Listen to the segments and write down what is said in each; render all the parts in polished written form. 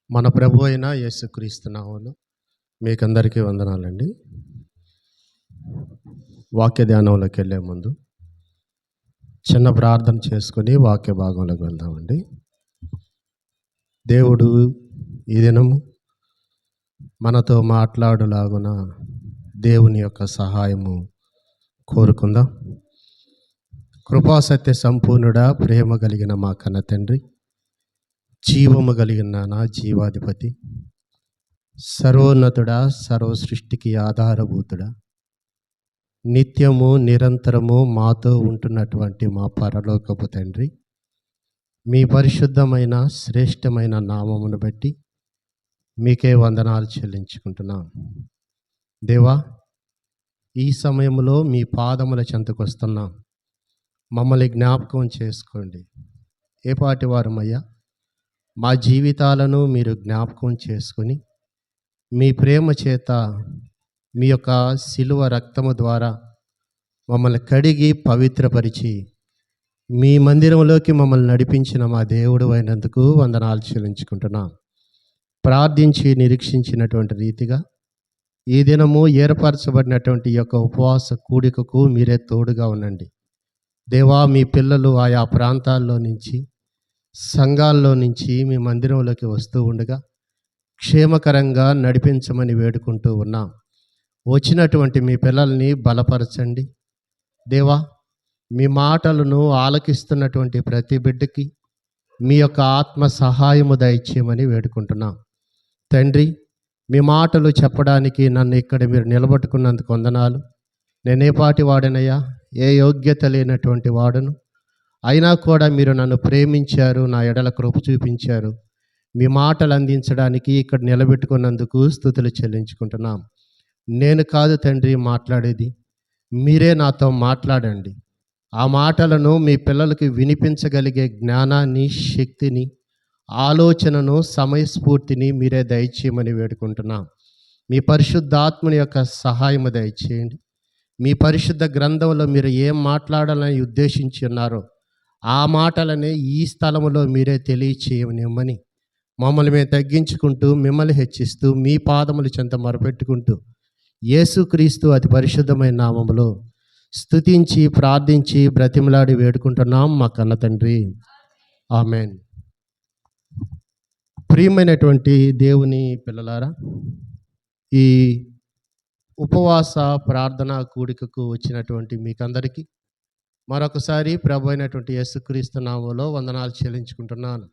మన ప్రభు అయిన యేసుక్రీస్తు నామములో మీకందరికీ వందనాలండి. వాక్య ధ్యానంలోకి వెళ్ళే ముందు చిన్న ప్రార్థన చేసుకుని వాక్య భాగంలోకి వెళ్దామండి. దేవుడు ఈ దినము మనతో మాట్లాడులాగున దేవుని యొక్క సహాయము కోరుకుందాం. కృపాసత్య సంపూర్ణుడా, ప్రేమ కలిగిన మా కన్న తండ్రి, జీవము కలిగిన నా జీవాధిపతి, సర్వోన్నతుడా, సర్వ సృష్టికి ఆధారభూతుడా, నిత్యము నిరంతరము మాతో ఉంటున్నటువంటి మా పరలోకపు తండ్రి, మీ పరిశుద్ధమైన శ్రేష్టమైన నామమును బట్టి మీకే వందనాలు చెల్లించుకుంటున్నాం. దేవా, ఈ సమయంలో మీ పాదముల చెంతకు వస్తున్నాం. మమ్మల్ని జ్ఞాపకం చేసుకోండి. ఏ పాటి వారమయ్యా, మా జీవితాలను మీరు జ్ఞాపకం చేసుకొని మీ ప్రేమ చేత మీ యొక్క శిలువ రక్తము ద్వారా మమ్మల్ని కడిగి పవిత్రపరిచి మీ మందిరంలోకి మమ్మల్ని నడిపించిన మా దేవుడు అయినందుకు వందనాలు చెల్లించుకుంటున్నాం. ప్రార్థించి నిరీక్షించినటువంటి రీతిగా ఈ దినము ఏర్పరచబడినటువంటి యొక్క ఉపవాస కూడికకు మీరే తోడుగా ఉండండి. దేవా, మీ పిల్లలు ఆయా ప్రాంతాల్లో నుంచి, సంఘాల్లో నుంచి మీ మందిరంలోకి వస్తూ ఉండగా క్షేమకరంగా నడిపించమని వేడుకుంటూ ఉన్నాం. వచ్చినటువంటి మీ పిల్లల్ని బలపరచండి. దేవా, మీ మాటలను ఆలకిస్తున్నటువంటి ప్రతి బిడ్డకి మీ యొక్క ఆత్మ సహాయము దయచేయమని వేడుకుంటున్నాం. తండ్రి, మీ మాటలు చెప్పడానికి నన్ను ఇక్కడ మీరు నిలబెట్టుకున్నందుకు వందనాలు. నేనేపాటి వాడనయ్యా, ఏ యోగ్యత లేనటువంటి వాడను, అయినా కూడా మీరు నన్ను ప్రేమించారు, నా ఎడల కృప చూపించారు. మీ మాటలు అందించడానికి ఇక్కడ నిలబెట్టుకున్నందుకు స్తుతులు చెల్లించుకుంటున్నాం. నేను కాదు తండ్రి మాట్లాడేది, మీరే నాతో మాట్లాడండి. ఆ మాటలను మీ పిల్లలకి వినిపించగలిగే జ్ఞానాన్ని, శక్తిని, ఆలోచనను, సమయస్ఫూర్తిని మీరే దయచేయమని వేడుకుంటున్నాం. మీ పరిశుద్ధాత్మని యొక్క సహాయము దయచేయండి. మీ పరిశుద్ధ గ్రంథంలో మీరు ఏం మాట్లాడాలని ఉద్దేశించి ఉన్నారో ఆ మాటలనే ఈ స్థలములో మీరే తెలియచేయనివ్వమని మమ్మల్ని మేము తగ్గించుకుంటూ మిమ్మల్ని హెచ్చిస్తూ మీ పాదముల చెంత మొరపెట్టుకుంటూ యేసుక్రీస్తు అతి పరిశుద్ధమైన నామములో స్తుతించి ప్రార్థించి బ్రతిమలాడి వేడుకుంటున్నాం మా కన్న తండ్రి, ఆమేన్. ప్రియమైనటువంటి దేవుని పిల్లలారా, ఈ ఉపవాస ప్రార్థన కూడికకు వచ్చినటువంటి మీకందరికీ మరొకసారి ప్రభు అయినటువంటి యేసుక్రీస్తు నామములో వందనాలు చెల్లించుకుంటున్నాను.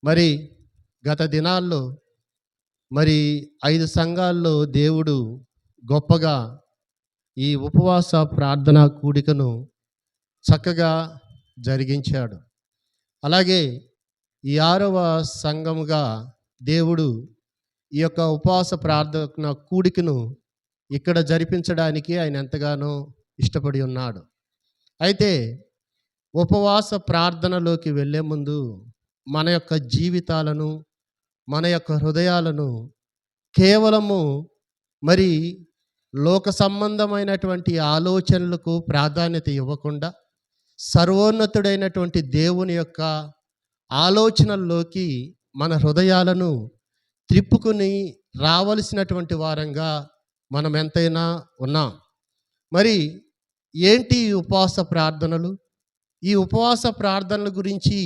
మరి గత దినాల్లో 5 సంఘాల్లో దేవుడు గొప్పగా ఈ ఉపవాస ప్రార్థన కూడికను చక్కగా జరిగించాడు. అలాగే ఈ 6వ సంఘముగా దేవుడు ఈ యొక్క ఉపవాస ప్రార్థన కూడికను ఇక్కడ జరిపించడానికి ఆయన ఎంతగానో ఇష్టపడి ఉన్నాడు. అయితే ఉపవాస ప్రార్థనలోకి వెళ్ళే ముందు మన యొక్క జీవితాలను, మన యొక్క హృదయాలను కేవలము లోక సంబంధమైనటువంటి ఆలోచనలకు ప్రాధాన్యత ఇవ్వకుండా సర్వోన్నతుడైనటువంటి దేవుని యొక్క ఆలోచనల్లోకి మన హృదయాలను త్రిప్పుకుని రావలసినటువంటి వారంగా మనం ఎంతైనా ఉన్నాం. ఏంటి ఈ ఉపవాస ప్రార్థనలు? ఈ ఉపవాస ప్రార్థనల గురించి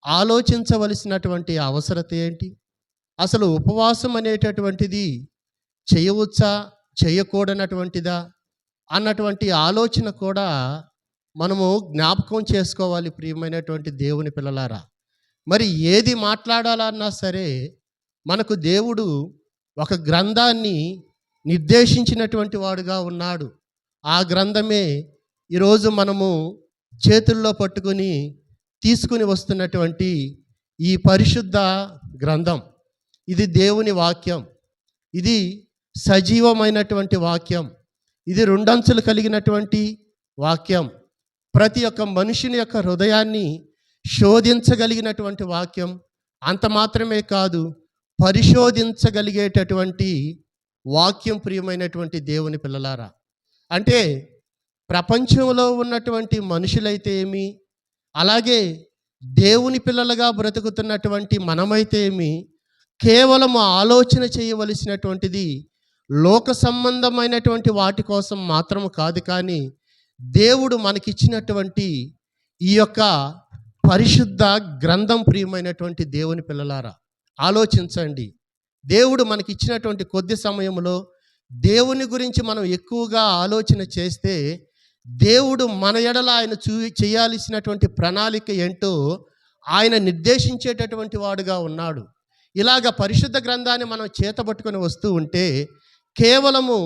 ఆలోచించవలసినటువంటి అవసరత ఏంటి? అసలు ఉపవాసం అనేటటువంటిది చేయవచ్చా, చేయకూడనటువంటిదా అన్నటువంటి ఆలోచన కూడా మనము జ్ఞాపకం చేసుకోవాలి. ప్రియమైనటువంటి దేవుని పిల్లలారా, ఏది మాట్లాడాలన్నా సరే మనకు దేవుడు ఒక గ్రంథాన్ని నిర్దేశించినటువంటి వాడుగా ఉన్నాడు. ఆ గ్రంథమే ఈరోజు మనము చేతుల్లో పట్టుకొని తీసుకుని వస్తున్నటువంటి ఈ పరిశుద్ధ గ్రంథం. ఇది దేవుని వాక్యం. ఇది సజీవమైనటువంటి వాక్యం. ఇది 2 అంచులు కలిగినటువంటి వాక్యం. ప్రతి ఒక్క మనుషుని యొక్క హృదయాన్ని శోధించగలిగినటువంటి వాక్యం. అంత మాత్రమే కాదు, పరిశోధించగలిగేటటువంటి వాక్యం. ప్రియమైనటువంటి దేవుని పిల్లలారా, అంటే ప్రపంచంలో ఉన్నటువంటి మనుషులైతే ఏమి, అలాగే దేవుని పిల్లలుగా బ్రతుకుతున్నటువంటి మనమైతే ఏమి, కేవలం ఆలోచన చేయవలసినటువంటిది లోక సంబంధమైనటువంటి వాటి కోసం మాత్రము కాదు, కానీ దేవుడు మనకిచ్చినటువంటి ఈ యొక్క పరిశుద్ధ గ్రంథం, ప్రియమైనటువంటి దేవుని పిల్లలారా ఆలోచించండి. దేవుడు మనకిచ్చినటువంటి కొద్ది సమయంలో దేవుని గురించి మనం ఎక్కువగా ఆలోచన చేస్తే దేవుడు మన ఎడల ఆయన చేయాల్సినటువంటి ప్రణాళిక ఏంటో ఆయన నిర్దేశించేటటువంటి వాడుగా ఉన్నాడు. ఇలాగ పరిశుద్ధ గ్రంథాన్ని మనం చేతబట్టుకొని వస్తూ ఉంటే కేవలము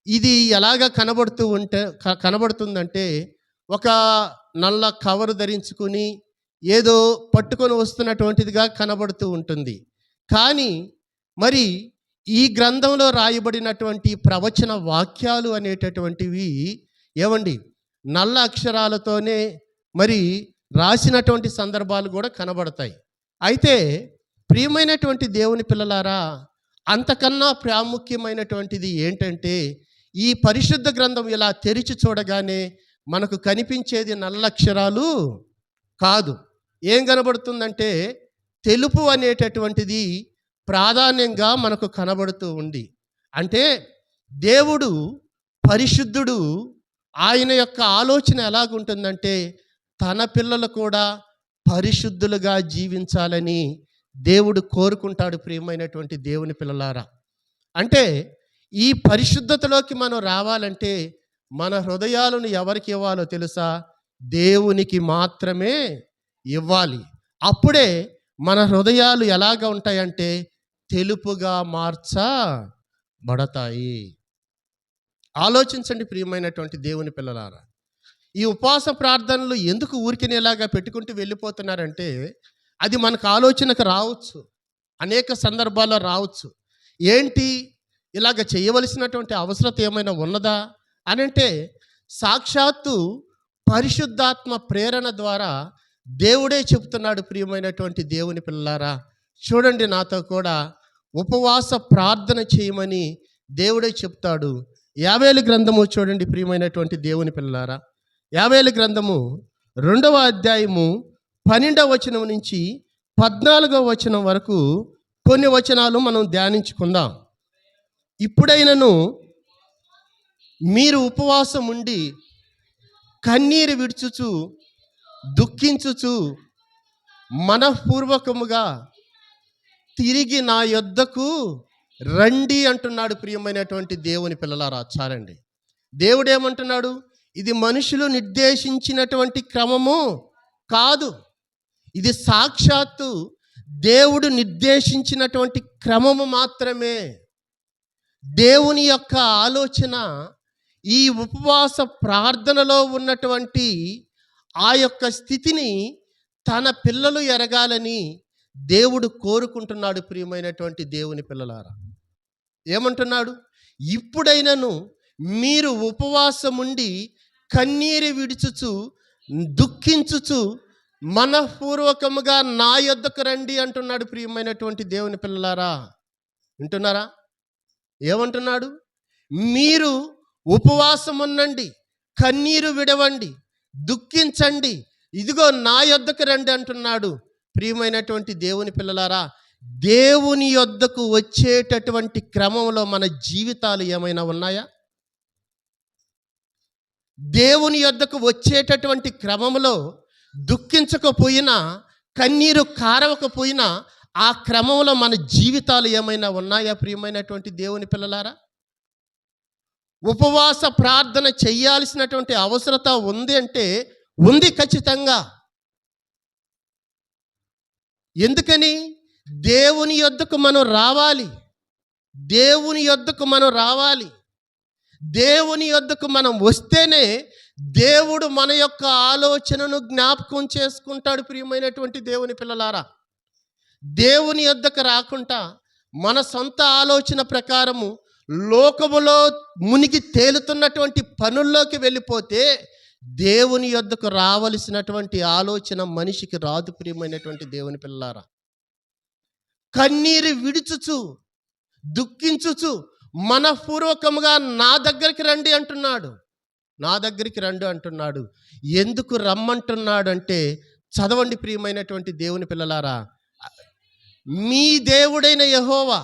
ఇది ఎలాగ కనబడుతుందంటే ఒక నల్ల కవరు ధరించుకుని ఏదో పట్టుకొని వస్తున్నటువంటిదిగా కనబడుతూ ఉంటుంది. కానీ మరి ఈ గ్రంథంలో రాయబడినటువంటి ప్రవచన వాక్యాలు అనేటటువంటివి ఏమండి నల్ల అక్షరాలతోనే మరి రాసినటువంటి సందర్భాలు కూడా కనబడతాయి. అయితే ప్రియమైనటువంటి దేవుని పిల్లలారా, అంతకన్నా ప్రాముఖ్యమైనటువంటిది ఏంటంటే ఈ పరిశుద్ధ గ్రంథం ఇలా తెరిచి చూడగానే మనకు కనిపించేది నల్ల అక్షరాలు కాదు. ఏం కనబడుతుందంటే తెలుపు అనేటటువంటిది ప్రాధాన్యంగా మనకు కనబడుతూ ఉంది. అంటే దేవుడు పరిశుద్ధుడు. ఆయన యొక్క ఆలోచన ఎలాగుంటుందంటే తన పిల్లలు కూడా పరిశుద్ధులుగా జీవించాలని దేవుడు కోరుకుంటాడు. ప్రియమైనటువంటి దేవుని పిల్లలారా, అంటే ఈ పరిశుద్ధతలోకి మనం రావాలంటే మన హృదయాలను ఎవరికి ఇవ్వాలో తెలుసా? దేవునికి మాత్రమే ఇవ్వాలి. అప్పుడే మన హృదయాలు ఎలాగ ఉంటాయంటే తెలుపుగా మార్చబడతాయి. ఆలోచించండి ప్రియమైనటువంటి దేవుని పిల్లలారా, ఈ ఉపవాస ప్రార్థనలు ఎందుకు ఊరికినేలాగా పెట్టుకుంటూ వెళ్ళిపోతున్నారంటే అది మనకు ఆలోచనకు రావచ్చు, అనేక సందర్భాల్లో రావచ్చు. ఏంటి ఇలాగ చేయవలసినటువంటి అవసరత ఏమైనా ఉన్నదా అని అంటే సాక్షాత్తు పరిశుద్ధాత్మ ప్రేరణ ద్వారా దేవుడే చెప్తున్నాడు. ప్రియమైనటువంటి దేవుని పిల్లలారా, చూడండి, నాతో కూడా ఉపవాస ప్రార్థన చేయమని దేవుడే చెప్తాడు. యావేలు గ్రంథము చూడండి ప్రియమైనటువంటి దేవుని పిల్లలారా, యావేలు గ్రంథము 2వ అధ్యాయము 12వ వచనం నుంచి 14వ వచనం వరకు కొన్ని వచనాలు మనం ధ్యానించుకుందాం. ఇప్పుడైనను మీరు ఉపవాసం ఉండి కన్నీరు విడుచుచు దుఃఖించుచు మనఃపూర్వకముగా తిరిగి నా యొద్దకు రండి అంటున్నాడు. ప్రియమైనటువంటి దేవుని పిల్లలారా, చాలండి. దేవుడు ఏమంటున్నాడు? ఇది మనుషులు నిర్దేశించినటువంటి క్రమము కాదు, ఇది సాక్షాత్తు దేవుడు నిర్దేశించినటువంటి క్రమము మాత్రమే. దేవుని యొక్క ఆలోచన ఈ ఉపవాస ప్రార్థనలో ఉన్నటువంటి ఆ యొక్క స్థితిని తన పిల్లలు ఎరగాలని దేవుడు కోరుకుంటున్నాడు. ప్రియమైనటువంటి దేవుని పిల్లలారా, ఏమంటున్నాడు? ఇప్పుడైనను మీరు ఉపవాసముండి కన్నీరు విడుచుచు దుఃఖించుచు మనఃపూర్వకముగా నా యొద్దకు రండి అంటున్నాడు. ప్రియమైనటువంటి దేవుని పిల్లలారా, వింటున్నారా? ఏమంటున్నాడు? మీరు ఉపవాసం ఉండండి, కన్నీరు విడవండి, దుఃఖించండి, ఇదిగో నా యొద్దకు రండి అంటున్నాడు. ప్రియమైనటువంటి దేవుని పిల్లలారా, దేవుని యొద్దకు వచ్చేటటువంటి క్రమంలో మన జీవితాలు ఏమైనా ఉన్నాయా? దేవుని యొద్దకు వచ్చేటటువంటి క్రమంలో దుఃఖించకపోయినా, కన్నీరు కారవకపోయినా ఆ క్రమంలో మన జీవితాలు ఏమైనా ఉన్నాయా? ప్రియమైనటువంటి దేవుని పిల్లలారా, ఉపవాస ప్రార్థన చేయాల్సినటువంటి అవసరత ఉంది అంటే ఉంది, ఖచ్చితంగా. ఎందుకని? దేవుని యొద్దకు మనం రావాలి, దేవుని యొద్దకు మనం రావాలి. దేవుని యొద్దకు మనం వస్తేనే దేవుడు మన యొక్క ఆలోచనను జ్ఞాపకం చేసుకుంటాడు. ప్రియమైనటువంటి దేవుని పిల్లలారా, దేవుని యొద్దకు రాకుండా మన సొంత ఆలోచన ప్రకారము లోకములో మునిగి తేలుతున్నటువంటి పనుల్లోకి వెళ్ళిపోతే దేవుని యొద్దకు రావలసినటువంటి ఆలోచన మనిషికి రాదు. ప్రియమైనటువంటి దేవుని పిల్లలారా, కన్నీరు విడుచుచు దుఃఖించుచు మనఃపూర్వకముగా నా దగ్గరికి రండి అంటున్నాడు. నా దగ్గరికి రండి అంటున్నాడు. ఎందుకు రమ్మంటున్నాడు అంటే చదవండి ప్రియమైనటువంటి దేవుని పిల్లలారా, మీ దేవుడైన యెహోవా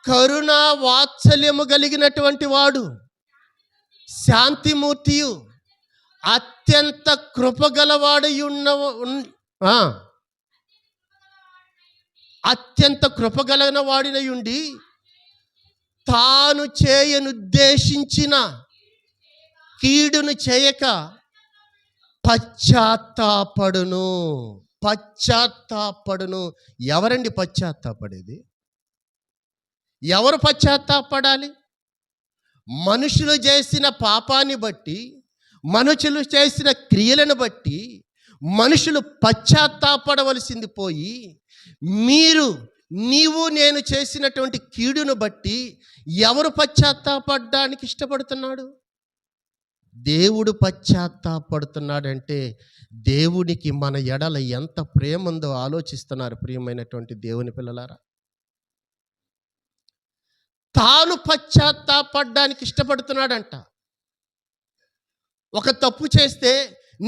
కరుణ వాత్సల్యము కలిగినటువంటి వాడు, శాంతిమూర్తియు, అత్యంత కృపగలవాడై అత్యంత కృపగలన వాడినై ఉండి తాను చేయనుద్దేశించిన కీడును చేయక పశ్చాత్తాపడును. పశ్చాత్తాపడును. ఎవరండి పశ్చాత్తాపడేది? ఎవరు పశ్చాత్తాపడాలి? మనుషులు చేసిన పాపాన్ని బట్టి, మనుషులు చేసిన క్రియలను బట్టి మనుషులు పశ్చాత్తాపడవలసింది పోయి, నీవు నేను చేసినటువంటి కీడును బట్టి ఎవరు పశ్చాత్తాపడడానికి ఇష్టపడుతున్నాడు? దేవుడు పశ్చాత్తాపడుతున్నాడంటే దేవునికి మన ఎడల ఎంత ప్రేమ ఉందో ఆలోచిస్తున్నారు ప్రియమైనటువంటి దేవుని పిల్లలారా. తాను పశ్చాత్తాపడడానికి ఇష్టపడుతున్నాడంట. ఒక తప్పు చేస్తే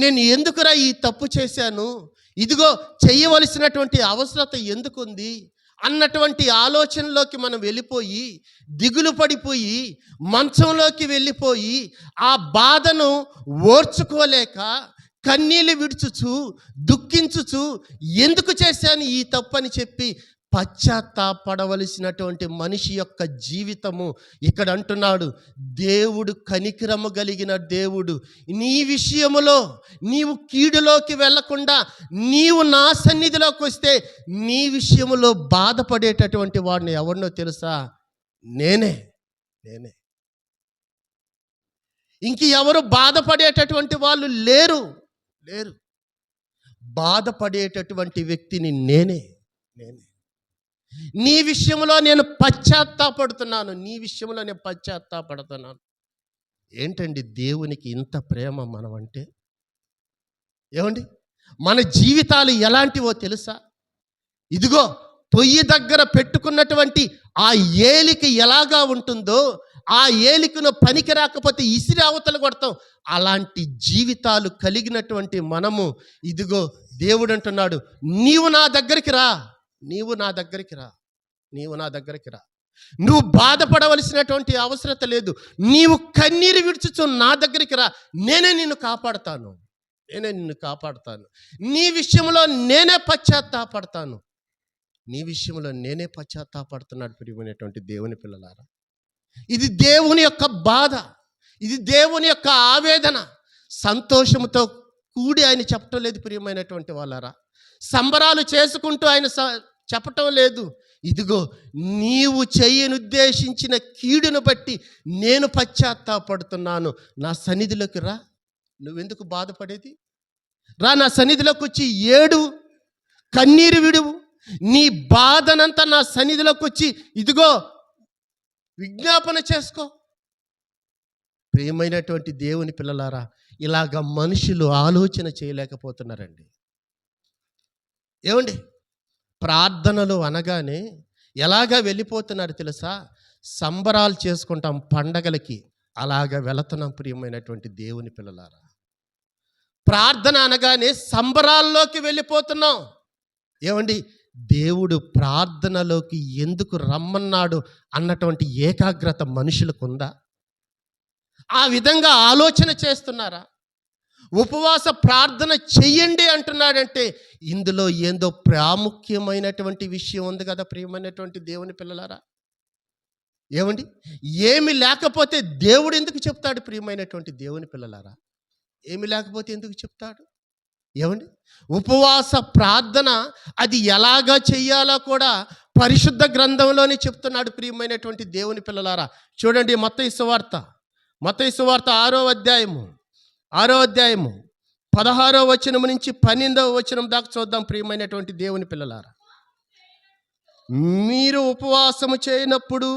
నేను ఎందుకురా ఈ తప్పు చేశాను, ఇదిగో చేయవలసినటువంటి అవసరత ఎందుకుంది అన్నటువంటి ఆలోచనలోకి మనం వెళ్ళిపోయి, దిగులు పడిపోయి, మంచంలోకి వెళ్ళిపోయి, ఆ బాధను ఓర్చుకోలేక కన్నీళ్ళు విడుచుచు దుఃఖించుచు ఎందుకు చేశాను ఈ తప్పు అని చెప్పి పశ్చాత్తాపడవలసినటువంటి మనిషి యొక్క జీవితము ఇక్కడ అంటున్నాడు. దేవుడు కనికరము కలిగిన దేవుడు. నీ విషయములో నీవు కీడులోకి వెళ్ళకుండా నీవు నా సన్నిధిలోకి వస్తే నీ విషయములో బాధపడేటటువంటి వాడిని ఎవరినో తెలుసా? నేనే. ఇంక ఎవరు బాధపడేటటువంటి వాళ్ళు లేరు. బాధపడేటటువంటి వ్యక్తిని నేనే. నీ విషయంలో నేను పశ్చాత్తాపడుతున్నాను. ఏంటండి దేవునికి ఇంత ప్రేమ మనం అంటే? ఏమండి, మన జీవితాలు ఎలాంటివో తెలుసా? ఇదిగో పొయ్యి దగ్గర పెట్టుకున్నటువంటి ఆ ఏలిక ఎలాగా ఉంటుందో, ఆ ఏలికను పనికి రాకపోతే ఇసిరి అవతల కొడతాం. అలాంటి జీవితాలు కలిగినటువంటి మనము, ఇదిగో దేవుడు అంటున్నాడు, నీవు నా దగ్గరికి రా. నువ్వు బాధపడవలసినటువంటి అవసరత లేదు. నీవు కన్నీరు విడుచుచు నా దగ్గరికి రా. నేనే నిన్ను కాపాడుతాను. నీ విషయంలో నేనే పశ్చాత్తాపడుతున్నాడు ప్రియమైనటువంటి దేవుని పిల్లలారా. ఇది దేవుని యొక్క బాధ, ఇది దేవుని యొక్క ఆవేదన. సంతోషంతో కూడి ఆయన చెప్పటం లేదు ప్రియమైనటువంటి వాళ్ళారా. సంబరాలు చేసుకుంటూ ఆయన చెప్పటం లేదు. ఇదిగో నీవు చేయనుద్దేశించిన కీడును బట్టి నేను పశ్చాత్తాపడుతున్నాను. నా సన్నిధిలోకి రా. నువ్వెందుకు బాధపడేది? రా, నా సన్నిధిలోకి వచ్చి ఏడు, కన్నీరు విడువు. నీ బాధనంతా నా సన్నిధిలోకి వచ్చి ఇదిగో విజ్ఞాపన చేసుకో. ప్రియమైనటువంటి దేవుని పిల్లలారా, ఇలాగ మనుషులు ఆలోచన చేయలేకపోతున్నారండి. ఏమండి, ప్రార్థనలు అనగానే ఎలాగా వెళ్ళిపోతున్నారు తెలుసా? సంబరాలు చేసుకుంటాం పండగలకి, అలాగా వెళుతున్నాం ప్రియమైనటువంటి దేవుని పిల్లలారా. ప్రార్థన అనగానే సంబరాల్లోకి వెళ్ళిపోతున్నాం. ఏమండి, దేవుడు ప్రార్థనలోకి ఎందుకు రమ్మన్నాడు అన్నటువంటి ఏకాగ్రత మనుషులకు ఉందా? ఆ విధంగా ఆలోచన చేస్తున్నారా? ఉపవాస ప్రార్థన చెయ్యండి అంటున్నాడంటే ఇందులో ఏందో ప్రాముఖ్యమైనటువంటి విషయం ఉంది కదా ప్రియమైనటువంటి దేవుని పిల్లలారా. ఏమండి, ఏమి లేకపోతే దేవుడు ఎందుకు చెప్తాడు ప్రియమైనటువంటి దేవుని పిల్లలారా? ఏమి లేకపోతే ఎందుకు చెప్తాడు? ఏమండి, ఉపవాస ప్రార్థన అది ఎలాగా చెయ్యాలో కూడా పరిశుద్ధ గ్రంథంలోనే చెప్తున్నాడు ప్రియమైనటువంటి దేవుని పిల్లలారా. చూడండి, మత్తయి సువార్త 6వ అధ్యాయము 16వ వచనం నుంచి 12వ వచనం దాకా చూద్దాం ప్రియమైనటువంటి దేవుని పిల్లలారా. మీరు ఉపవాసము చేయనప్పుడు,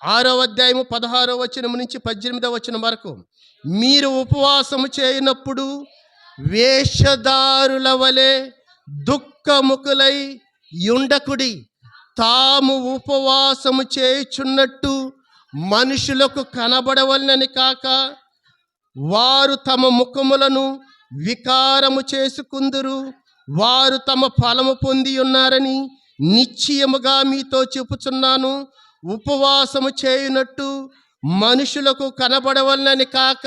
6వ అధ్యాయము 16వ వచనం నుంచి 18వ వచనం వరకు, మీరు ఉపవాసము చేయనప్పుడు వేషధారుల వలె దుఃఖముఖులై యుండకుడి. తాము ఉపవాసము చేయుచున్నట్టు మనుషులకు కనబడవలనని కాక, వారు తమ ముఖములను వికారము చేసుకుందురు. వారు తమ ఫలము పొంది ఉన్నారని నిశ్చయముగా మీతో చెప్పుచున్నాను. ఉపవాసము చేయునట్టు మనుషులకు కనబడవలనని కాక.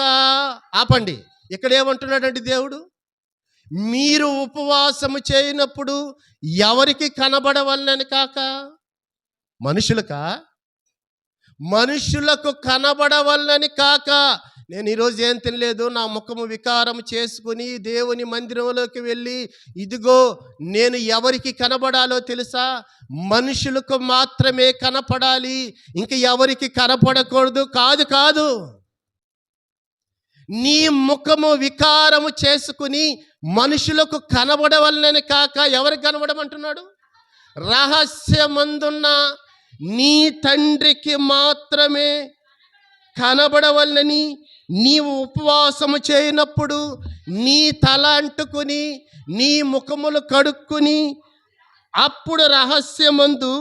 ఆపండి. ఇక్కడ ఏమంటున్నాడండి దేవుడు? మీరు ఉపవాసము చేయనప్పుడు ఎవరికి కనబడవలనని కాక. మనుషులకా? మనుషులకు కనబడవలనని కాక. నేను ఈరోజు ఏం తినలేదు, నా ముఖము వికారం చేసుకుని దేవుని మందిరంలోకి వెళ్ళి ఇదిగో నేను ఎవరికి కనబడాలో తెలుసా? మనుషులకు మాత్రమే కనపడాలి, ఇంక ఎవరికి కనపడకూడదు. కాదు కాదు. నీ ముఖము వికారము చేసుకుని మనుషులకు కనబడవలనని కాక ఎవరికి కనబడమంటున్నాడు? రహస్యమందున్న నీ తండ్రికి మాత్రమే కనబడవలనని నీవు ఉపవాసము చేయనప్పుడు నీ తల అంటుకుని నీ ముఖములు కడుక్కుని అప్పుడు రహస్యమందు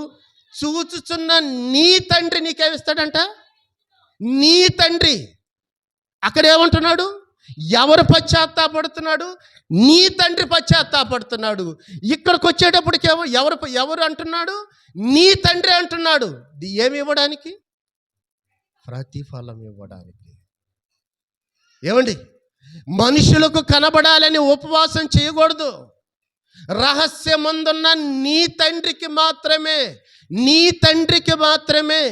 చూచుచున్న నీ తండ్రి నీకేమిస్తాడంట? నీ తండ్రి. అక్కడ ఏమంటున్నాడు? ఎవరు పశ్చాత్తాపడుతున్నాడు? నీ తండ్రి పశ్చాత్తాపడుతున్నాడు. ఇక్కడికి వచ్చేటప్పటికేమో ఎవరు అంటున్నాడు? నీ తండ్రి అంటున్నాడు. ఏమి ఇవ్వడానికి? ప్రతిఫలం ఇవ్వడానికి. ఏమండి, మనుషులకు కనబడాలని ఉపవాసం చేయకూడదు. రహస్యమందున్న నీ తండ్రికి మాత్రమే, నీ తండ్రికి మాత్రమే,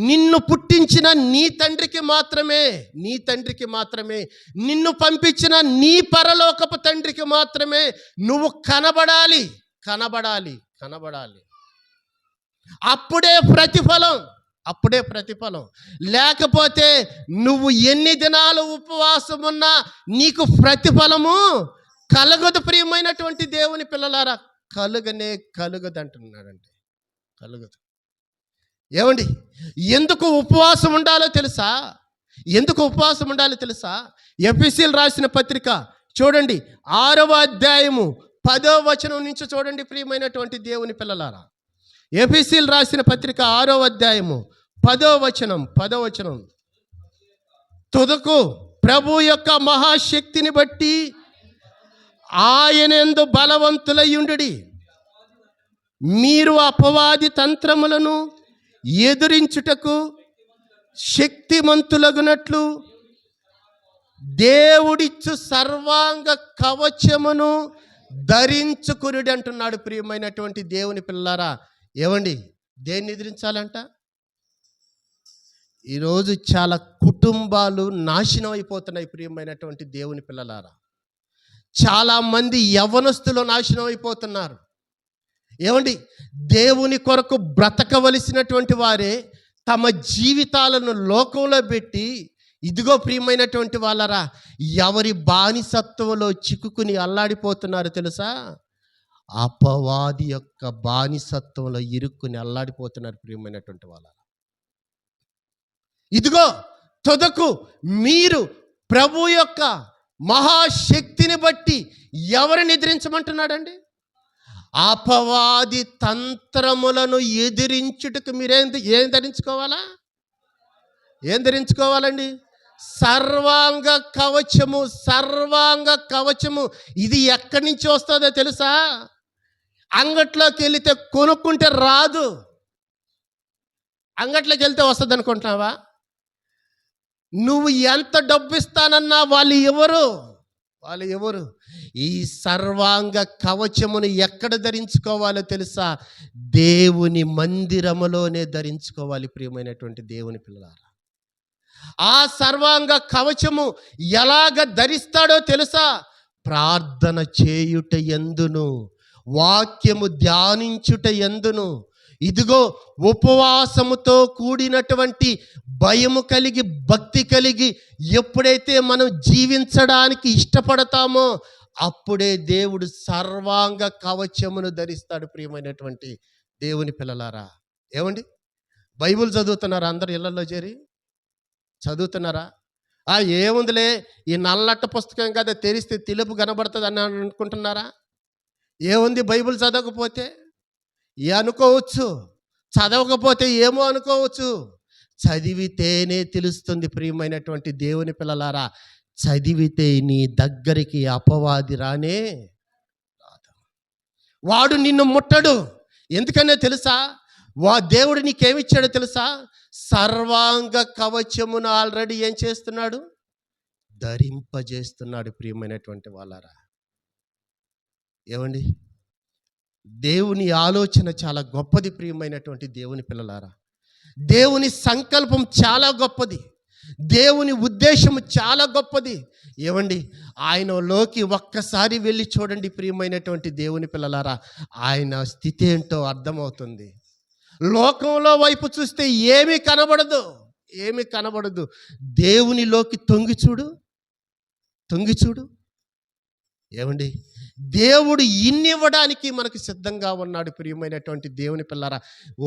నిన్ను పుట్టించిన నీ తండ్రికి మాత్రమే, నీ తండ్రికి మాత్రమే, నిన్ను పంపించిన నీ పరలోకపు తండ్రికి మాత్రమే నువ్వు కనబడాలి, కనబడాలి, కనబడాలి. అప్పుడే ప్రతిఫలం, అప్పుడే ప్రతిఫలం. లేకపోతే నువ్వు ఎన్ని దినాలు ఉపవాసం ఉన్నా నీకు ప్రతిఫలము కలగదు. ప్రియమైనటువంటి దేవుని పిల్లలారా, కలుగదు అంటున్నాడంటే కలుగదు. ఏమండి, ఎందుకు ఉపవాసం ఉండాలో తెలుసా? ఎందుకు ఉపవాసం ఉండాలో తెలుసా? ఎఫెసీయులు రాసిన పత్రిక చూడండి, 6వ అధ్యాయము 10వ వచనం నుంచి చూడండి. ప్రియమైనటువంటి దేవుని పిల్లలారా, ఎఫెసీయులు రాసిన పత్రిక 6వ అధ్యాయము 10వ వచనం. తుదకు ప్రభు యొక్క మహాశక్తిని బట్టి ఆయనందు బలవంతులయ్యుండుడి. మీరు అపవాది తంత్రములను ఎదురించుటకు శక్తిమంతులగునట్లు దేవుడిచ్చు సర్వాంగ కవచమును ధరించుకునుడి అంటున్నాడు. ప్రియమైనటువంటి దేవుని పిల్లారా, ఏమండి, దేన్ని ఎదిరించాలంట? ఈరోజు చాలా కుటుంబాలు నాశనం అయిపోతున్నాయి. ప్రియమైనటువంటి దేవుని పిల్లలారా, చాలామంది యవ్వనస్తులు నాశనం అయిపోతున్నారు. ఏమండి, దేవుని కొరకు బ్రతకవలసినటువంటి వారే తమ జీవితాలను లోకంలో పెట్టి ఇదిగో ప్రియమైనటువంటి వాళ్ళరా ఎవరి బానిసత్వంలో చిక్కుకుని అల్లాడిపోతున్నారు తెలుసా? అపవాది యొక్క బానిసత్వంలో ఇరుక్కుని అల్లాడిపోతున్నారు ప్రియమైనటువంటి వాళ్ళ. ఇదిగో తుదకు మీరు ప్రభు యొక్క మహాశక్తిని బట్టి ఎవరిని ఎదిరించమంటున్నాడండి? అపవాది తంత్రములను ఎదిరించుటకు ఏం ధరించుకోవాలా? ఏం ధరించుకోవాలండి? సర్వాంగ కవచము. సర్వాంగ కవచము ఇది ఎక్కడి నుంచి వస్తుందో తెలుసా? అంగట్లోకి వెళితే కొనుక్కుంటే రాదు. అంగట్లోకి వెళ్తే వస్తుంది అనుకుంటున్నావా? నువ్వు ఎంత డబ్బు ఇస్తానన్నా వాళ్ళు ఎవరు? ఈ సర్వాంగ కవచమును ఎక్కడ ధరించుకోవాలో తెలుసా? దేవుని మందిరములోనే ధరించుకోవాలి ప్రియమైనటువంటి దేవుని పిల్లలారా. ఆ సర్వాంగ కవచము ఎలాగ ధరిస్తాడో తెలుసా? ప్రార్థన చేయుట యందును, వాక్యము ధ్యానించుట యందును, ఇదిగో ఉపవాసముతో కూడినటువంటి భయము కలిగి భక్తి కలిగి ఎప్పుడైతే మనం జీవించడానికి ఇష్టపడతామో అప్పుడే దేవుడు సర్వాంగ కవచమును ధరిస్తాడు. ప్రియమైనటువంటి దేవుని పిల్లలారా, ఏమండి, బైబిల్ చదువుతున్నారా? అందరు ఇళ్లలో చేరి చదువుతున్నారా? ఏముందిలే, ఈ నల్లట్ట పుస్తకం కదా, తెరిస్తే తెలుపు కనబడుతుంది అని అనుకుంటున్నారా? ఏముంది బైబిల్ చదవకపోతే? అనుకోవచ్చు. చదవకపోతే ఏమో అనుకోవచ్చు. చదివితేనే తెలుస్తుంది ప్రియమైనటువంటి దేవుని పిల్లలారా. చదివితే నీ దగ్గరికి అపవాది రానే రాదు. వాడు నిన్ను ముట్టడు. ఎందుకనే తెలుసా? దేవుడు నీకేమిచ్చాడో తెలుసా? సర్వాంగ కవచమును ఆల్రెడీ ఏం చేస్తున్నాడు? ధరింపజేస్తున్నాడు. ప్రియమైనటువంటి వాళ్ళారా, ఏమండి, దేవుని ఆలోచన చాలా గొప్పది. ప్రియమైనటువంటి దేవుని పిల్లలారా, దేవుని సంకల్పం చాలా గొప్పది. దేవుని ఉద్దేశం చాలా గొప్పది. ఏమండి, ఆయనలోకి ఒక్కసారి వెళ్ళి చూడండి ప్రియమైనటువంటి దేవుని పిల్లలారా, ఆయన స్థితి ఏంటో అర్థమవుతుంది. లోకంలో వైపు చూస్తే ఏమీ కనబడదు, ఏమీ కనబడదు. దేవునిలోకి తొంగి చూడు. ఏమండి, దేవుడు ఇన్నివ్వడానికి మనకు సిద్ధంగా ఉన్నాడు. ప్రియమైనటువంటి దేవుని పిల్లరా,